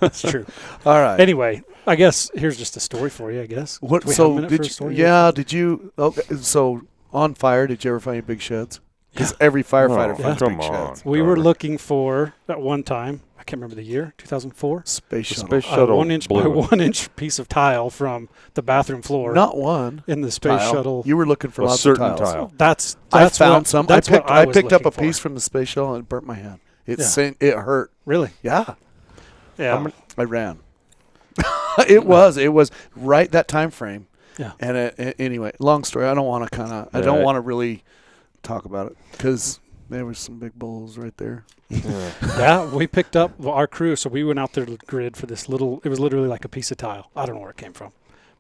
S5: That's true.
S3: All right.
S5: Anyway, I guess here's just a story for you, I guess.
S3: What? So did you? Okay, so on fire, did you ever find any big sheds? Because every firefighter finds big sheds.
S5: We were looking for at one time. I can't remember the year, 2004.
S3: Space shuttle.
S2: Space shuttle.
S5: 1 inch by 1 inch piece of tile from the bathroom floor.
S3: Not one.
S5: In the space shuttle.
S3: You were looking for lots of tiles.
S2: Tile.
S5: That's
S3: I found some.
S5: That's
S3: I picked up a piece from the space shuttle and it burnt my hand. It hurt.
S5: Really?
S3: Yeah.
S5: Yeah.
S3: I ran. It was right that time frame.
S5: Yeah.
S3: And anyway, long story. I don't want to really talk about it because there was some big bulls right there.
S5: Yeah, we picked up our crew, so we went out there to the grid for this little. It was literally like a piece of tile. I don't know where it came from,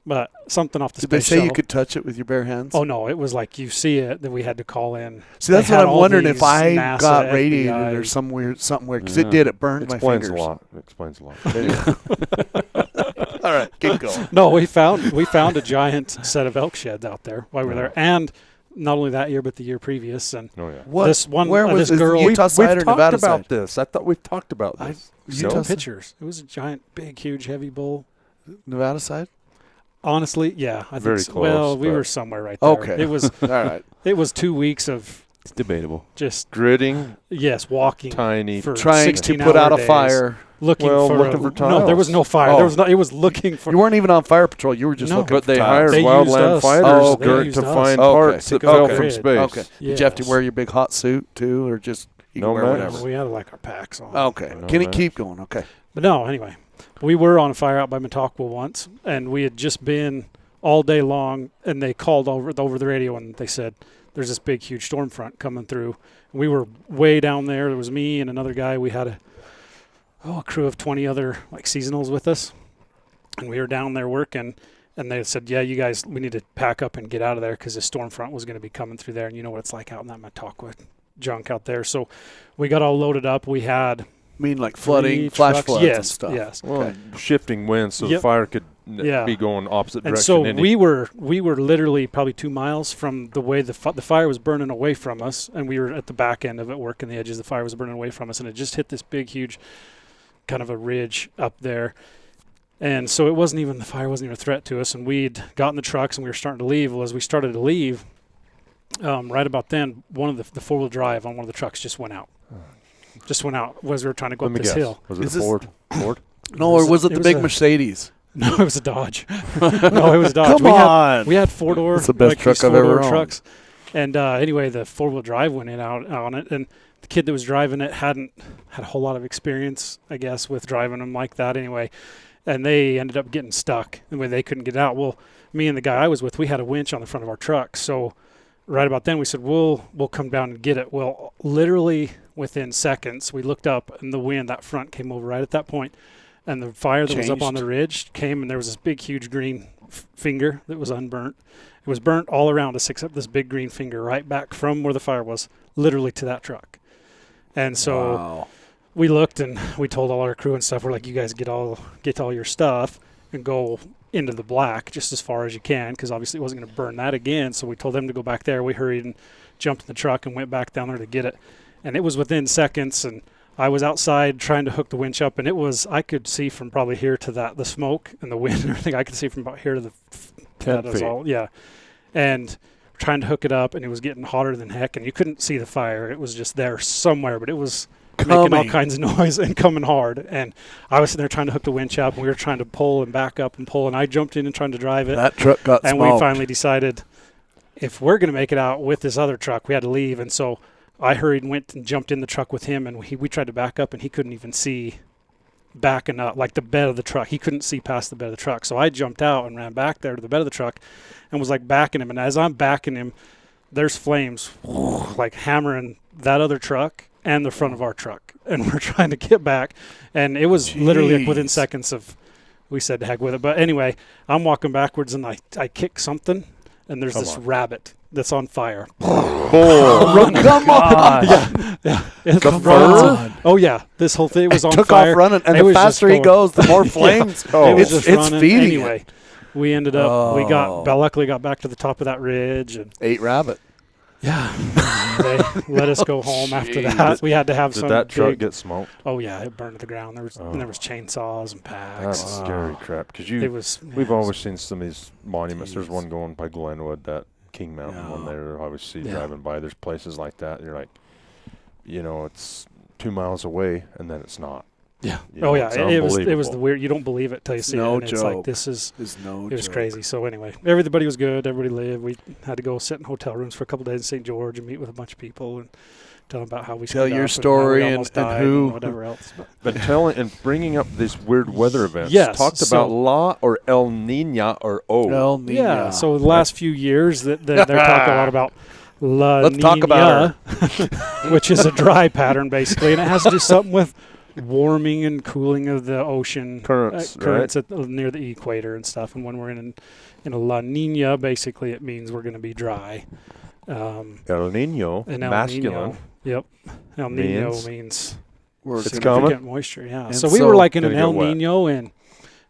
S5: but something off the space shuttle.
S3: Did they say you could touch it with your bare hands?
S5: Oh no, it was like you see it that we had to call in.
S3: See, that's what I'm wondering if I got radiated or something weird because it did. It burned my fingers.
S2: It explains a lot.
S3: All right, keep going.
S5: No, we found a giant set of elk sheds out there while we were there, and not only that year, but the year previous. And this one,
S3: where was
S5: this girl?
S3: Utah side or Nevada
S2: side? We've talked about
S3: side?
S2: this. I thought we've talked about this.
S5: Utah pictures. It was a giant, big, huge, heavy bull.
S3: Nevada side?
S5: Honestly, yeah. I
S2: Very
S5: think so.
S2: close.
S5: Well, we were somewhere right there.
S3: Okay.
S5: It was
S3: all right.
S5: It was 2 weeks of.
S4: It's debatable.
S5: Just
S2: gritting.
S5: Yes, walking.
S2: Tiny.
S5: For
S3: trying to put out a fire.
S5: Looking for
S2: tiles.
S5: No, there was no fire. There was no. It was looking for.
S3: You weren't even on fire patrol. You were just looking.
S2: But
S3: for
S2: they
S3: tiles.
S2: hired wildland fighters to find parts that fell from space.
S3: Okay. Did you have to wear your big hot suit too, or just
S2: no
S3: wear
S2: matter?
S3: whatever?
S5: We had like our packs on.
S3: Okay. Can it keep going? Okay.
S5: But no, anyway, we were on fire out by Matauqua once, and we had just been all day long, and they called over the radio, and they said there's this big, huge storm front coming through. We were way down there. There was me and another guy. We had a crew of 20 other like seasonals with us, and we were down there working, and they said, yeah, you guys, we need to pack up and get out of there because the storm front was going to be coming through there, and you know what it's like out in that Matauqua junk out there. So we got all loaded up. We had
S3: like flooding, flash floods and stuff.
S5: Yes.
S2: Well, shifting winds so the fire could be going opposite direction.
S5: And so we were literally probably 2 miles from the way the fire was burning away from us, and we were at the back end of it working the edges. The fire was burning away from us, and it just hit this big, huge kind of a ridge up there. And so the fire wasn't even a threat to us, and we'd gotten the trucks and we were starting to leave. Well, as we started to leave, right about then, one of the 4-wheel drive on one of the trucks just went out. Just went out as we were trying to go
S2: Let
S5: up
S2: me
S5: this
S2: guess.
S5: hill.
S2: Was it
S3: Is
S2: a
S3: this-
S2: Ford? Ford?
S3: No, or was it the
S5: was
S3: big
S5: a-
S3: Mercedes?
S5: No, it was a Dodge. No, it was a Dodge.
S3: Come on.
S5: We had 4-door.
S3: That's the best truck
S5: these
S3: I've ever
S5: 4-door
S3: owned.
S5: trucks. And anyway, the 4-wheel drive went in out on it, and the kid that was driving it hadn't had a whole lot of experience, I guess, with driving them like that anyway. And they ended up getting stuck, and when they couldn't get out. Well, me and the guy I was with, we had a winch on the front of our truck. So right about then we said, we'll come down and get it. Well, literally within seconds, we looked up, and the wind, that front came over right at that point. And the fire that was up on
S3: Changed.
S5: the ridge came, and there was this big, huge green finger that was unburnt. It was burnt all around us except this big green finger right back from where the fire was, literally to that truck. And so
S3: Wow.
S5: we looked and we told all our crew and stuff, we're like, you guys get all your stuff and go into the black just as far as you can, because obviously it wasn't going to burn that again. So we told them to go back there. We hurried and jumped in the truck and went back down there to get it. And it was within seconds, and I was outside trying to hook the winch up, and it was, I could see from probably here to that, the smoke and the wind and everything. I could see from about here to the
S2: 10
S5: that is
S2: feet.
S5: all, yeah. And trying to hook it up, and it was getting hotter than heck, and you couldn't see the fire. It was just there somewhere, but it was making all
S3: Coming.
S5: kinds of noise and coming hard. And I was sitting there trying to hook the winch up, and we were trying to pull and back up and pull, and I jumped in and trying to drive it.
S3: That truck got
S5: And
S3: smoked.
S5: we finally decided if we're going to make it out with this other truck, we had to leave. And so I hurried and went and jumped in the truck with him, and we tried to back up, and he couldn't even see backing up, like the bed of the truck. He couldn't see past the bed of the truck. So I jumped out and ran back there to the bed of the truck and was like backing him. And as I'm backing him, there's flames like hammering that other truck and the front of our truck. And we're trying to get back. And it was literally like within
S3: Jeez.
S5: seconds of, we said to heck with it. But anyway, I'm walking backwards and I kick something, and there's this rabbit that's on fire.
S2: Oh,
S3: Come on.
S5: Yeah. It's
S2: The
S5: running. Oh yeah, this whole thing was on
S3: Took
S5: fire.
S3: off running, and
S5: It
S3: the
S5: was just
S3: faster he
S5: going-
S3: goes, the more flames.
S5: It was
S3: it's
S5: just
S3: it's
S5: running.
S3: feeding
S5: Anyway, we ended up, we
S3: Oh.
S5: luckily got back to the top of that ridge, and
S3: it. 8 rabbit.
S5: yeah, they let us go home after that. We had to have
S2: did
S5: some
S2: that truck
S5: big,
S2: get smoked?
S5: oh yeah, it burned to the ground. There was chainsaws and packs.
S2: That's scary crap. Because
S5: It was.
S2: we've
S5: yeah,
S2: always seen some of these monuments. There's
S3: Jeez.
S2: one going by Glenwood, that King Mountain one
S3: Yeah.
S2: there. I always see
S5: Yeah.
S2: driving by. There's places like that. You're like, it's 2 miles away, and then it's not.
S5: Yeah.
S2: You
S5: Oh
S2: know,
S5: yeah.
S2: it's
S5: It was the
S2: unbelievable.
S5: weird. You don't believe it till you see
S3: No
S5: it. And it's like
S3: joke.
S5: this is.
S3: Is no
S5: It was
S3: joke.
S5: crazy. So anyway, everybody was good. Everybody lived. We had to go sit in hotel rooms for a couple days in St. George and meet with a bunch of people and tell them about how we
S3: Tell
S5: screwed
S3: your
S5: up and how
S3: story
S5: we
S3: and-
S5: almost
S3: and
S5: died
S3: who-
S5: whatever else. But
S2: But telling and bringing up these weird weather events.
S5: Yes,
S2: Talked
S5: so-
S2: about La or El Niño or O.
S3: El Niño.
S5: yeah. So the last few years that they're talking a lot about La
S3: Let's talk about
S5: Niña, which is a dry pattern basically, and it has to do something with warming and cooling of the ocean
S2: Currents,
S5: currents near the equator and stuff. And when we're in a La Nina, basically it means we're going to be dry.
S2: El Niño,
S5: And El
S2: masculine.
S5: Nino, yep. El Nino
S2: Means-
S5: means
S3: We're
S2: It's
S5: significant
S2: coming.
S5: moisture. Yeah.
S3: And
S5: So we
S3: so-
S5: were like in an
S2: Gonna
S5: El
S2: get wet.
S5: Nino in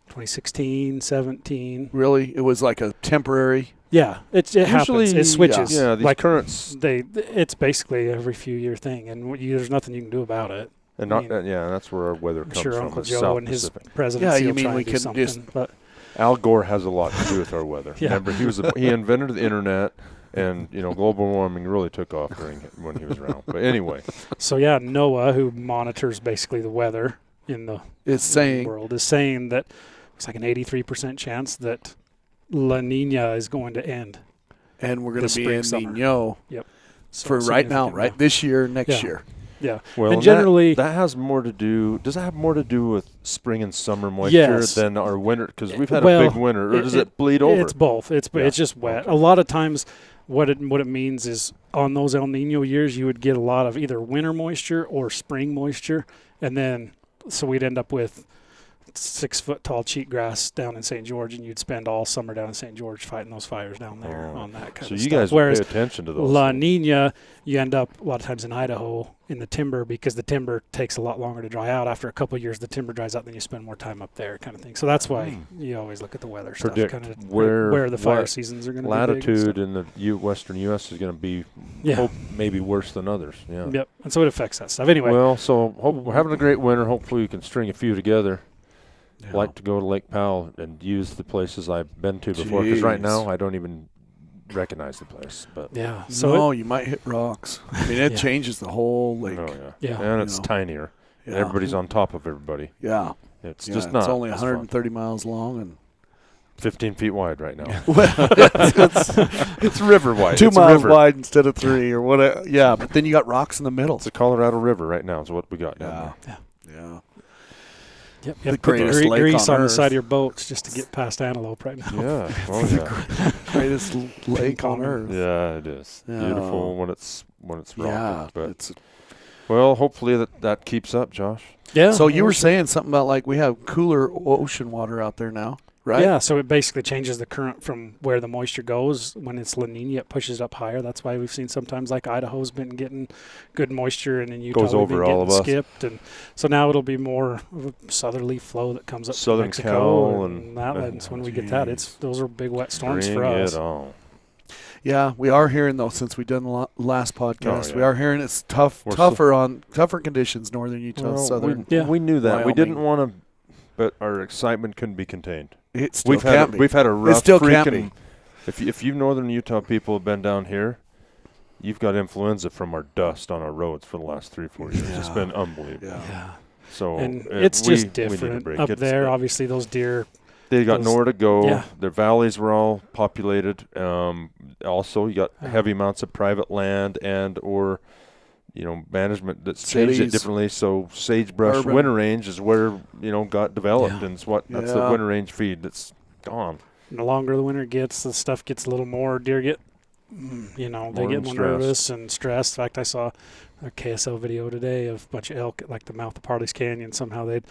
S5: 2016, 17.
S3: really, it was like a temporary.
S5: Yeah, it happens.
S2: Usually,
S5: It switches.
S2: Yeah, these
S5: like
S2: currents.
S5: it's basically every few year thing, and there's nothing you can do about it.
S2: And not,
S5: I mean,
S2: that's where our weather
S5: I'm
S2: comes
S5: sure
S2: from.
S5: Uncle
S2: is
S5: Joe
S2: South
S5: and his
S2: Pacific.
S5: presidency
S3: Yeah, you
S5: will
S3: mean
S5: try
S3: we
S5: and do
S3: could
S5: something,
S3: just-
S5: but
S2: Al Gore has a lot to do with our weather.
S5: Yeah.
S2: Remember, he invented the internet, and global warming really took off when he was around. But anyway,
S5: so yeah, NOAA, who monitors basically the weather in the
S3: It's saying
S5: world, is saying that it's like an 83% chance that La Nina is going to end.
S3: and we're going
S5: this
S3: to be
S5: spring,
S3: in
S5: summer.
S3: Nino
S5: So
S3: for right now,
S5: significant
S3: right?
S5: amount.
S3: This year, next
S5: Yeah.
S3: year.
S5: Yeah.
S2: well,
S5: And generally-
S2: that has more to do. Does that have more to do with spring and summer moisture
S5: Yes.
S2: than our winter? Because we've had
S5: Well,
S2: a big winter, or does it bleed over?
S5: It's both. It's
S2: Yeah.
S5: just wet.
S2: Okay.
S5: A lot of times, what it means is on those El Nino years, you would get a lot of either winter moisture or spring moisture, and then so we'd end up with 6 foot tall cheatgrass down in St. George, and you'd spend all summer down in St. George fighting those fires down there
S2: Oh.
S5: on that kind
S2: So
S5: of
S2: you
S5: stuff.
S2: guys
S5: Whereas
S2: pay attention to those.
S5: La
S2: things.
S5: Nina, you end up a lot of times in Idaho in the timber because the timber takes a lot longer to dry out. After a couple of years, the timber dries out, then you spend more time up there, kind of thing. So that's why you always look at the weather
S2: Predict
S5: stuff, kind of
S2: where
S5: the fire
S2: what
S5: seasons are going to be. big and
S2: Latitude
S5: stuff.
S2: in the western U.S. is going to be
S5: Yeah.
S2: maybe worse than others. Yeah.
S5: Yep, and so it affects that stuff. Anyway,
S2: Well, so we're having a great winter. Hopefully, we can string a few together. Like to go to Lake Powell and use the places I've been to before. Because right
S3: Jeez.
S2: now, I don't even recognize the place. But
S5: Yeah.
S3: So you might hit rocks. I mean, it changes the whole lake.
S2: oh yeah,
S5: Yeah.
S2: and it's
S3: You know.
S2: tinier.
S3: Yeah.
S2: And everybody's on top of everybody.
S3: Yeah.
S2: It's
S3: Yeah,
S2: just not.
S3: It's only
S2: as fun.
S3: 130 miles long and
S2: 15 feet wide right now.
S3: well,
S2: It's river wide.
S3: 2
S2: It's a
S3: miles
S2: river.
S3: wide instead of 3 or whatever. Yeah, but then you got rocks in the middle.
S2: It's a Colorado River right now. Is what we got down
S3: Yeah.
S5: Yeah.
S3: Yeah.
S5: Yep.
S3: The
S5: You have to put
S3: greatest lake
S5: grease
S3: on
S5: on the
S3: Earth.
S5: side of your boats just to get past antelope right now.
S2: there. Yeah. Oh yeah.
S3: Greatest lake on earth.
S2: Yeah, it is
S3: Yeah.
S2: beautiful when it's rocking.
S3: Yeah,
S2: But
S3: it's
S2: well, hopefully that keeps up, Josh.
S5: Yeah.
S3: so you were saying something about like we have cooler ocean water out there now, right?
S5: Yeah, so it basically changes the current from where the moisture goes. When it's La Nina, it pushes it up higher. That's why we've seen sometimes like Idaho's been getting good moisture, and in Utah
S2: Goes
S5: we've
S2: over
S5: been
S2: all
S5: getting
S2: of us.
S5: skipped. And so now it'll be more of a southerly flow that comes up from
S2: Southern
S5: Mexico
S2: Cal
S5: and that. And so when we get that, those are big wet storms
S2: Bring
S5: for us.
S2: it on.
S3: Yeah, we are hearing though since we done the last podcast,
S2: Oh,
S3: we
S2: yeah.
S3: are hearing it's
S2: We're
S3: tougher conditions northern Utah,
S2: Well,
S3: southern.
S2: we knew that. We
S3: Wyoming.
S2: didn't want to, but our excitement couldn't be contained.
S3: It still
S2: We've
S3: can't be.
S2: had a rough
S3: still can't
S2: freaking. If you northern Utah people have been down here, you've got influenza from our dust on our roads for the last 3-4 years. It's
S3: Yeah.
S2: been unbelievable.
S3: Yeah.
S5: Yeah.
S2: So
S5: And
S2: we
S5: it's just
S2: need a
S5: different
S2: break.
S5: up
S2: It's-
S5: there. Obviously, those deer.
S2: They got
S5: those-
S2: nowhere to go.
S5: Yeah.
S2: Their valleys were all populated. Also, you got
S5: Yeah.
S2: heavy amounts of private land and or management that's changed it
S3: Cities.
S2: differently. So sagebrush
S3: Urban.
S2: winter range is where got developed,
S5: Yeah.
S2: and that's the
S3: Yeah.
S2: winter range feed that's gone.
S5: And the longer the winter gets, the stuff gets a little more. Deer get, they
S2: More
S5: get more
S2: stressed.
S5: nervous and stressed. In fact, I saw a KSL video today of a bunch of elk at like the mouth of Parley's Canyon. Somehow they'd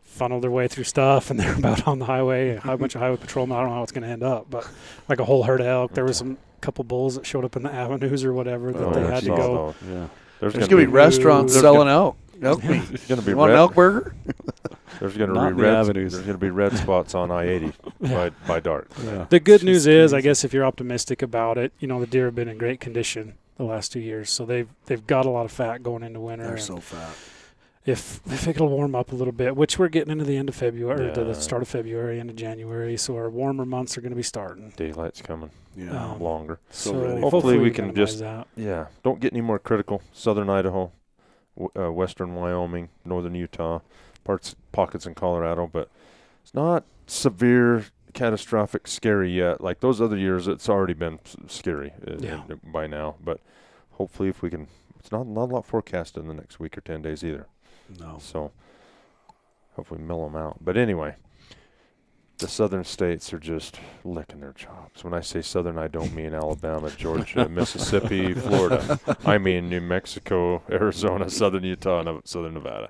S5: funneled their way through stuff, and they're about on the highway. A bunch of highway patrolmen. I don't know how it's going to end up, but like a whole herd of elk. There was some couple bulls that showed up in the avenues or whatever that they had to
S2: geez.
S5: go.
S4: Yeah.
S2: There's
S3: There's
S2: going
S3: gonna be restaurants
S2: there's
S3: selling elk meat.
S2: There's going to be
S3: You want an elk burger?
S2: There's going
S4: Not
S2: to
S4: in
S2: be
S4: the
S2: red.
S4: avenues.
S2: There's going to be red spots on I-80 by dark.
S4: Yeah.
S5: The good
S3: It's
S5: news
S3: just
S5: is, I
S3: crazy.
S5: guess, if you're optimistic about it, the deer have been in great condition the last 2 years, so they've got a lot of fat going into winter.
S3: They're
S5: and
S3: so fat.
S5: if it'll warm up a little bit, which we're getting into the end of February, or to
S2: Yeah.
S5: the start of February, end of January, so our warmer months are going to be starting.
S2: Daylight's coming
S3: Yeah.
S2: longer.
S3: So
S5: So
S3: ready.
S2: Hopefully we
S5: we
S2: can
S5: minimize
S2: just-
S5: that.
S2: Yeah, don't get any more critical. Southern Idaho, western Wyoming, northern Utah, pockets in Colorado, but it's not severe, catastrophic, scary yet. Like those other years, it's already been scary by now. But hopefully, if we can, it's not a lot forecasted in the next week or 10 days either.
S3: No.
S2: So hopefully mill them out. But anyway, the southern states are just licking their chops. When I say southern, I don't mean Alabama, Georgia, Mississippi, Florida. I mean New Mexico, Arizona, southern Utah, and southern Nevada.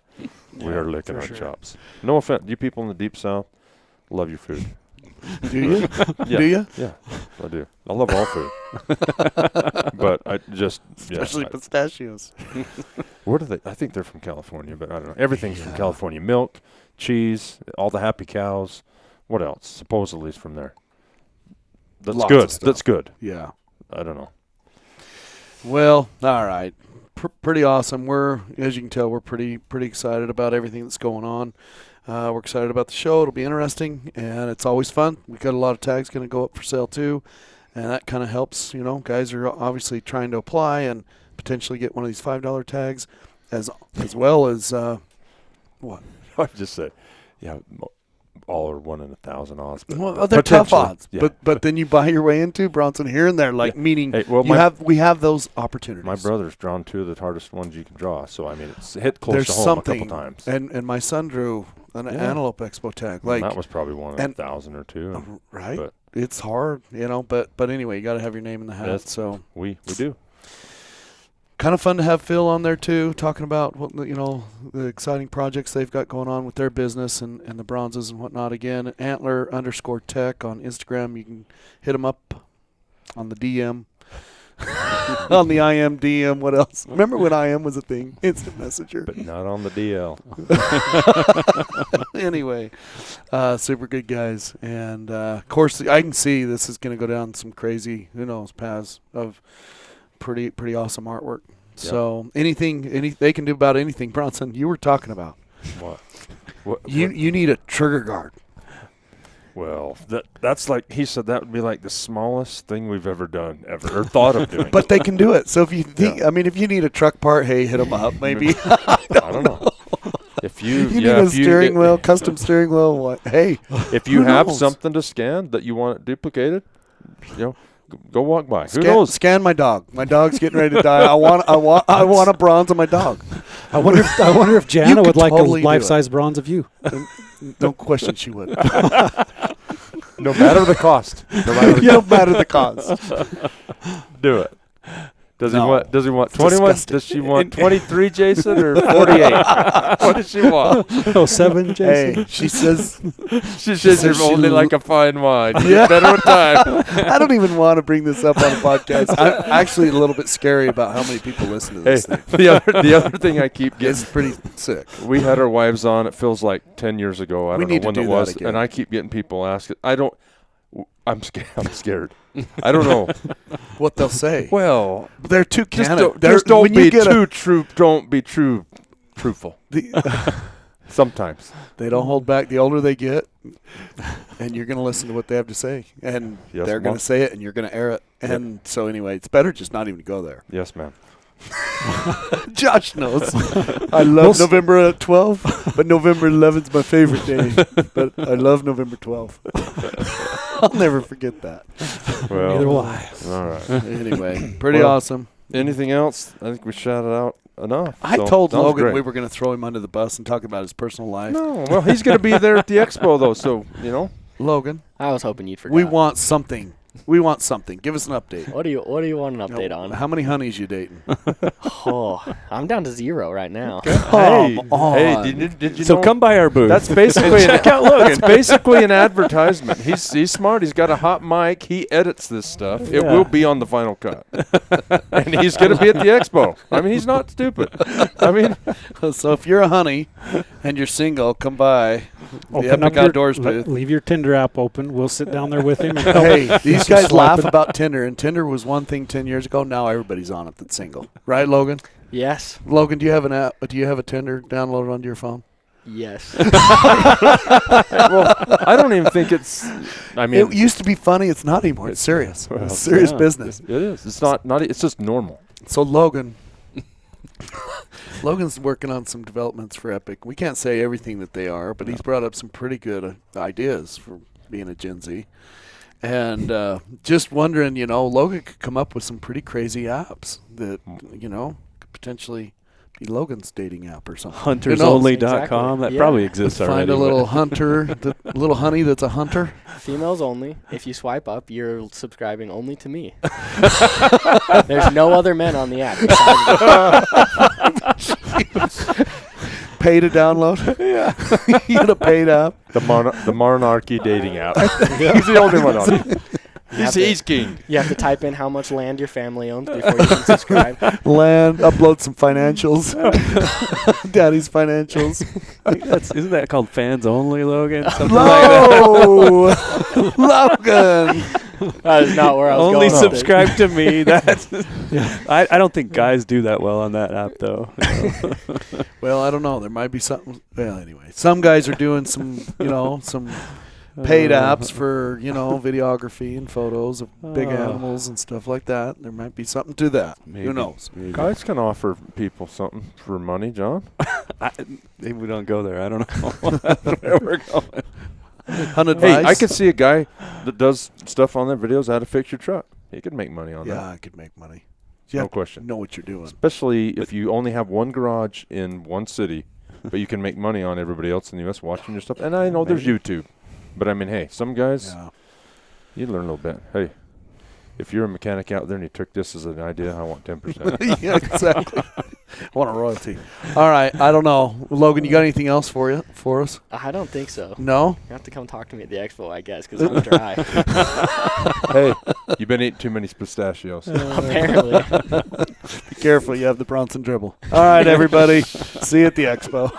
S2: We are licking
S5: for
S2: our
S5: sure.
S2: chops. No offense. You people in the deep south, love your food.
S3: Do you?
S2: Yeah.
S3: Do you?
S2: Yeah, I do. I love all food. But I just,
S3: Especially pistachios.
S2: where do they? I think they're from California, but I don't know. Everything's from California. Milk, cheese, all the happy cows. What else? Supposedly is from there. That's
S3: Lots
S2: good.
S3: of stuff.
S2: That's good.
S3: Yeah.
S2: I don't know.
S3: Well, all right. Pretty awesome. As you can tell, we're pretty excited about everything that's going on. We're excited about the show. It'll be interesting, and it's always fun. We've got a lot of tags going to go up for sale, too, and that kind of helps. Guys are obviously trying to apply and potentially get one of these $5 tags as well as what?
S2: I just say, all are 1 in 1,000 odds. But
S3: Well, they're tough
S2: potentially,
S3: odds,
S2: yeah.
S3: but then you buy your way into Bronson here and there, meaning
S2: Hey, well,
S3: we have those opportunities.
S2: my brother's drawn 2 of the hardest ones you can draw. So I mean, it's hit close
S3: There's
S2: to home
S3: something,
S2: a couple times.
S3: and my son drew an
S2: Yeah.
S3: Antelope Expo tag.
S2: And that was probably 1 in
S3: and-
S2: 1,000 or 2.
S3: Right.
S2: But
S3: It's hard, but anyway, you got to have your name in the hat.
S2: Yes.
S3: So
S2: we do.
S3: kind of fun to have Phil on there too, talking about what the exciting projects they've got going on with their business and the bronzes and whatnot. Again, Antler_Tech on Instagram. You can hit them up on the DM. On the IM DM. What else? Remember when IM was a thing? Instant messenger.
S2: But not on the DL.
S3: Anyway, super good guys, and of course I can see this is going to go down some crazy, paths of pretty awesome artwork. So anything they can do about anything, Bronson, you were talking about.
S2: What?
S3: You need a trigger guard.
S2: Well, that's like he said that would be like the smallest thing we've ever done or thought of doing.
S3: But they can do it. So if you think, I mean, if you need a truck part, hey, hit them up. Maybe
S2: I don't know. If you
S3: need a steering wheel, custom steering wheel. What? Hey,
S2: if you
S3: who
S2: have
S3: knows?
S2: something to scan that you want it duplicated, go walk by. Who knows?
S3: Scan my dog. My dog's getting ready to die. I want a bronze of my dog.
S5: I wonder if
S3: You
S5: Jana
S3: could
S5: would like
S3: totally
S5: a
S3: do it.
S5: life-size bronze of you.
S3: No question she would.
S2: No matter the cost.
S3: No matter the cost.
S2: Do it. Does he
S3: No.
S2: want? Does he want
S3: It's
S2: 21?
S3: disgusting.
S2: Does she want 23, Jason, or 48? What does she want?
S5: 7, Jason.
S3: Hey, she says.
S2: She says you're
S3: she
S2: only
S3: l-
S2: like a fine wine. You
S3: Yeah.
S2: get better with time.
S3: I don't even want to bring this up on a podcast. I'm actually a little bit scary about how many people listen to
S2: Hey,
S3: this thing.
S2: the other thing I keep
S3: It's
S2: getting.
S3: pretty sick.
S2: We had our wives on. It feels like 10 years ago. I
S3: We
S2: don't
S3: need
S2: know
S3: to
S2: when
S3: do
S2: it
S3: that
S2: was,
S3: again.
S2: and I keep getting people asking. I'm scared. I'm scared. I don't know.
S3: What they'll say.
S2: Well,
S3: They're too
S2: just
S3: candid.
S2: don't be too true. Don't be truthful. Sometimes.
S3: They don't hold back. The older they get, and you're going to listen to what they have to say, and
S2: Yes,
S3: they're going
S2: ma'am.
S3: to say it, and you're going to air it. And so anyway, it's better just not even to go there.
S2: Yes, ma'am.
S3: Josh knows. I love November 12, but November 11th is my favorite day. But I love November 12th. I'll never forget that.
S2: Well,
S5: Neither will I.
S2: all right.
S3: Anyway, pretty
S2: Well,
S3: awesome.
S2: Anything else? I think we shouted out enough.
S3: I
S2: So,
S3: told
S2: that was
S3: Logan
S2: great.
S3: we were going to throw him under the bus and talk about his personal life.
S2: No, well, he's going to be there at the expo, though, so,
S3: Logan,
S7: I was hoping you'd forget.
S3: we want something. We want something. Give us an update.
S7: What do you want an update on?
S3: How many honeys you dating?
S7: Oh, I'm down to 0 right now.
S2: Hey,
S3: on.
S2: hey, did you
S4: So
S2: know?
S4: come by our booth.
S2: That's basically
S4: check out Logan.
S2: That's basically an advertisement. He's smart. He's got a hot mic. He edits this stuff. It
S4: Yeah.
S2: will be on the final cut, and he's going to be at the expo. I mean, he's not stupid. I mean,
S3: So if you're a honey and you're single, come by the
S5: Open
S3: Epic
S5: up
S3: Outdoors booth.
S5: leave your Tinder app open. We'll sit down there with him. And
S3: Hey, these guys laugh
S5: swiping.
S3: about Tinder, and Tinder was one thing 10 years ago. Now everybody's on it that's single. Right, Logan?
S7: Yes.
S3: Logan, do you have an app? Do you have a Tinder downloaded onto your phone?
S7: Yes.
S2: well, I don't even think it's. I mean,
S3: It used to be funny. It's not anymore. It's serious.
S2: Well,
S3: It's serious
S2: yeah,
S3: business.
S2: It is. It's not. It's just normal.
S3: So Logan's working on some developments for Epic. We can't say everything that they are, but he's brought up some pretty good ideas for being a Gen Z. And just wondering, Logan could come up with some pretty crazy apps that, could potentially be Logan's dating app or something.
S4: Huntersonly.com.
S7: Exactly.
S4: That
S7: Yeah.
S4: probably exists already.
S3: Find a
S4: but-
S3: little hunter, a little honey that's a hunter.
S7: Females only. If you swipe up, you're subscribing only to me. There's no other men on the app. besides me.
S3: Pay to download. Yeah. You get a paid app.
S2: The Monarchy dating app. He's the only one on it.
S7: You have to-
S2: He's king.
S7: You have to type in how much land your family owns before you can subscribe.
S3: Land, upload some financials. Daddy's financials.
S4: Isn't that called fans only, Logan? Something like that.
S3: No! Logan!
S7: That is not where I was
S4: Only
S7: going. with it.
S4: subscribe to me. That's. I don't think guys do that well on that app, though.
S3: Well, I don't know. There might be something. Well, anyway. Some guys are doing some, some paid apps for, videography and photos of big animals and stuff like that. There might be something to that.
S4: Maybe.
S3: Who knows?
S4: Maybe.
S2: Guys can offer people something for money, John.
S4: Maybe we don't go there. I don't know where we're going.
S3: Hunt advice?
S2: Hey, I could see a guy that does stuff on their videos how to fix your truck. He could make money on
S3: Yeah,
S2: that.
S3: I could make money. You
S2: No
S3: have to
S2: question.
S3: know what you're doing.
S2: Especially if you only have one garage in one city, but you can make money on everybody else in the U.S. watching your stuff. And I know there's YouTube. But, I mean, hey, some guys,
S3: Yeah.
S2: you learn a little bit. Hey, if you're a mechanic out there and you took this as an idea, I want 10%.
S3: Yeah, exactly. I want a royalty. All right. I don't know. Logan, you got anything else for us?
S7: I don't think so.
S3: No?
S7: You have to come talk to me at the expo, I guess, because I'm dry.
S2: Hey, you've been eating too many pistachios.
S7: Apparently.
S3: Be careful. You have the Bronson dribble. All right, everybody. See you at the expo.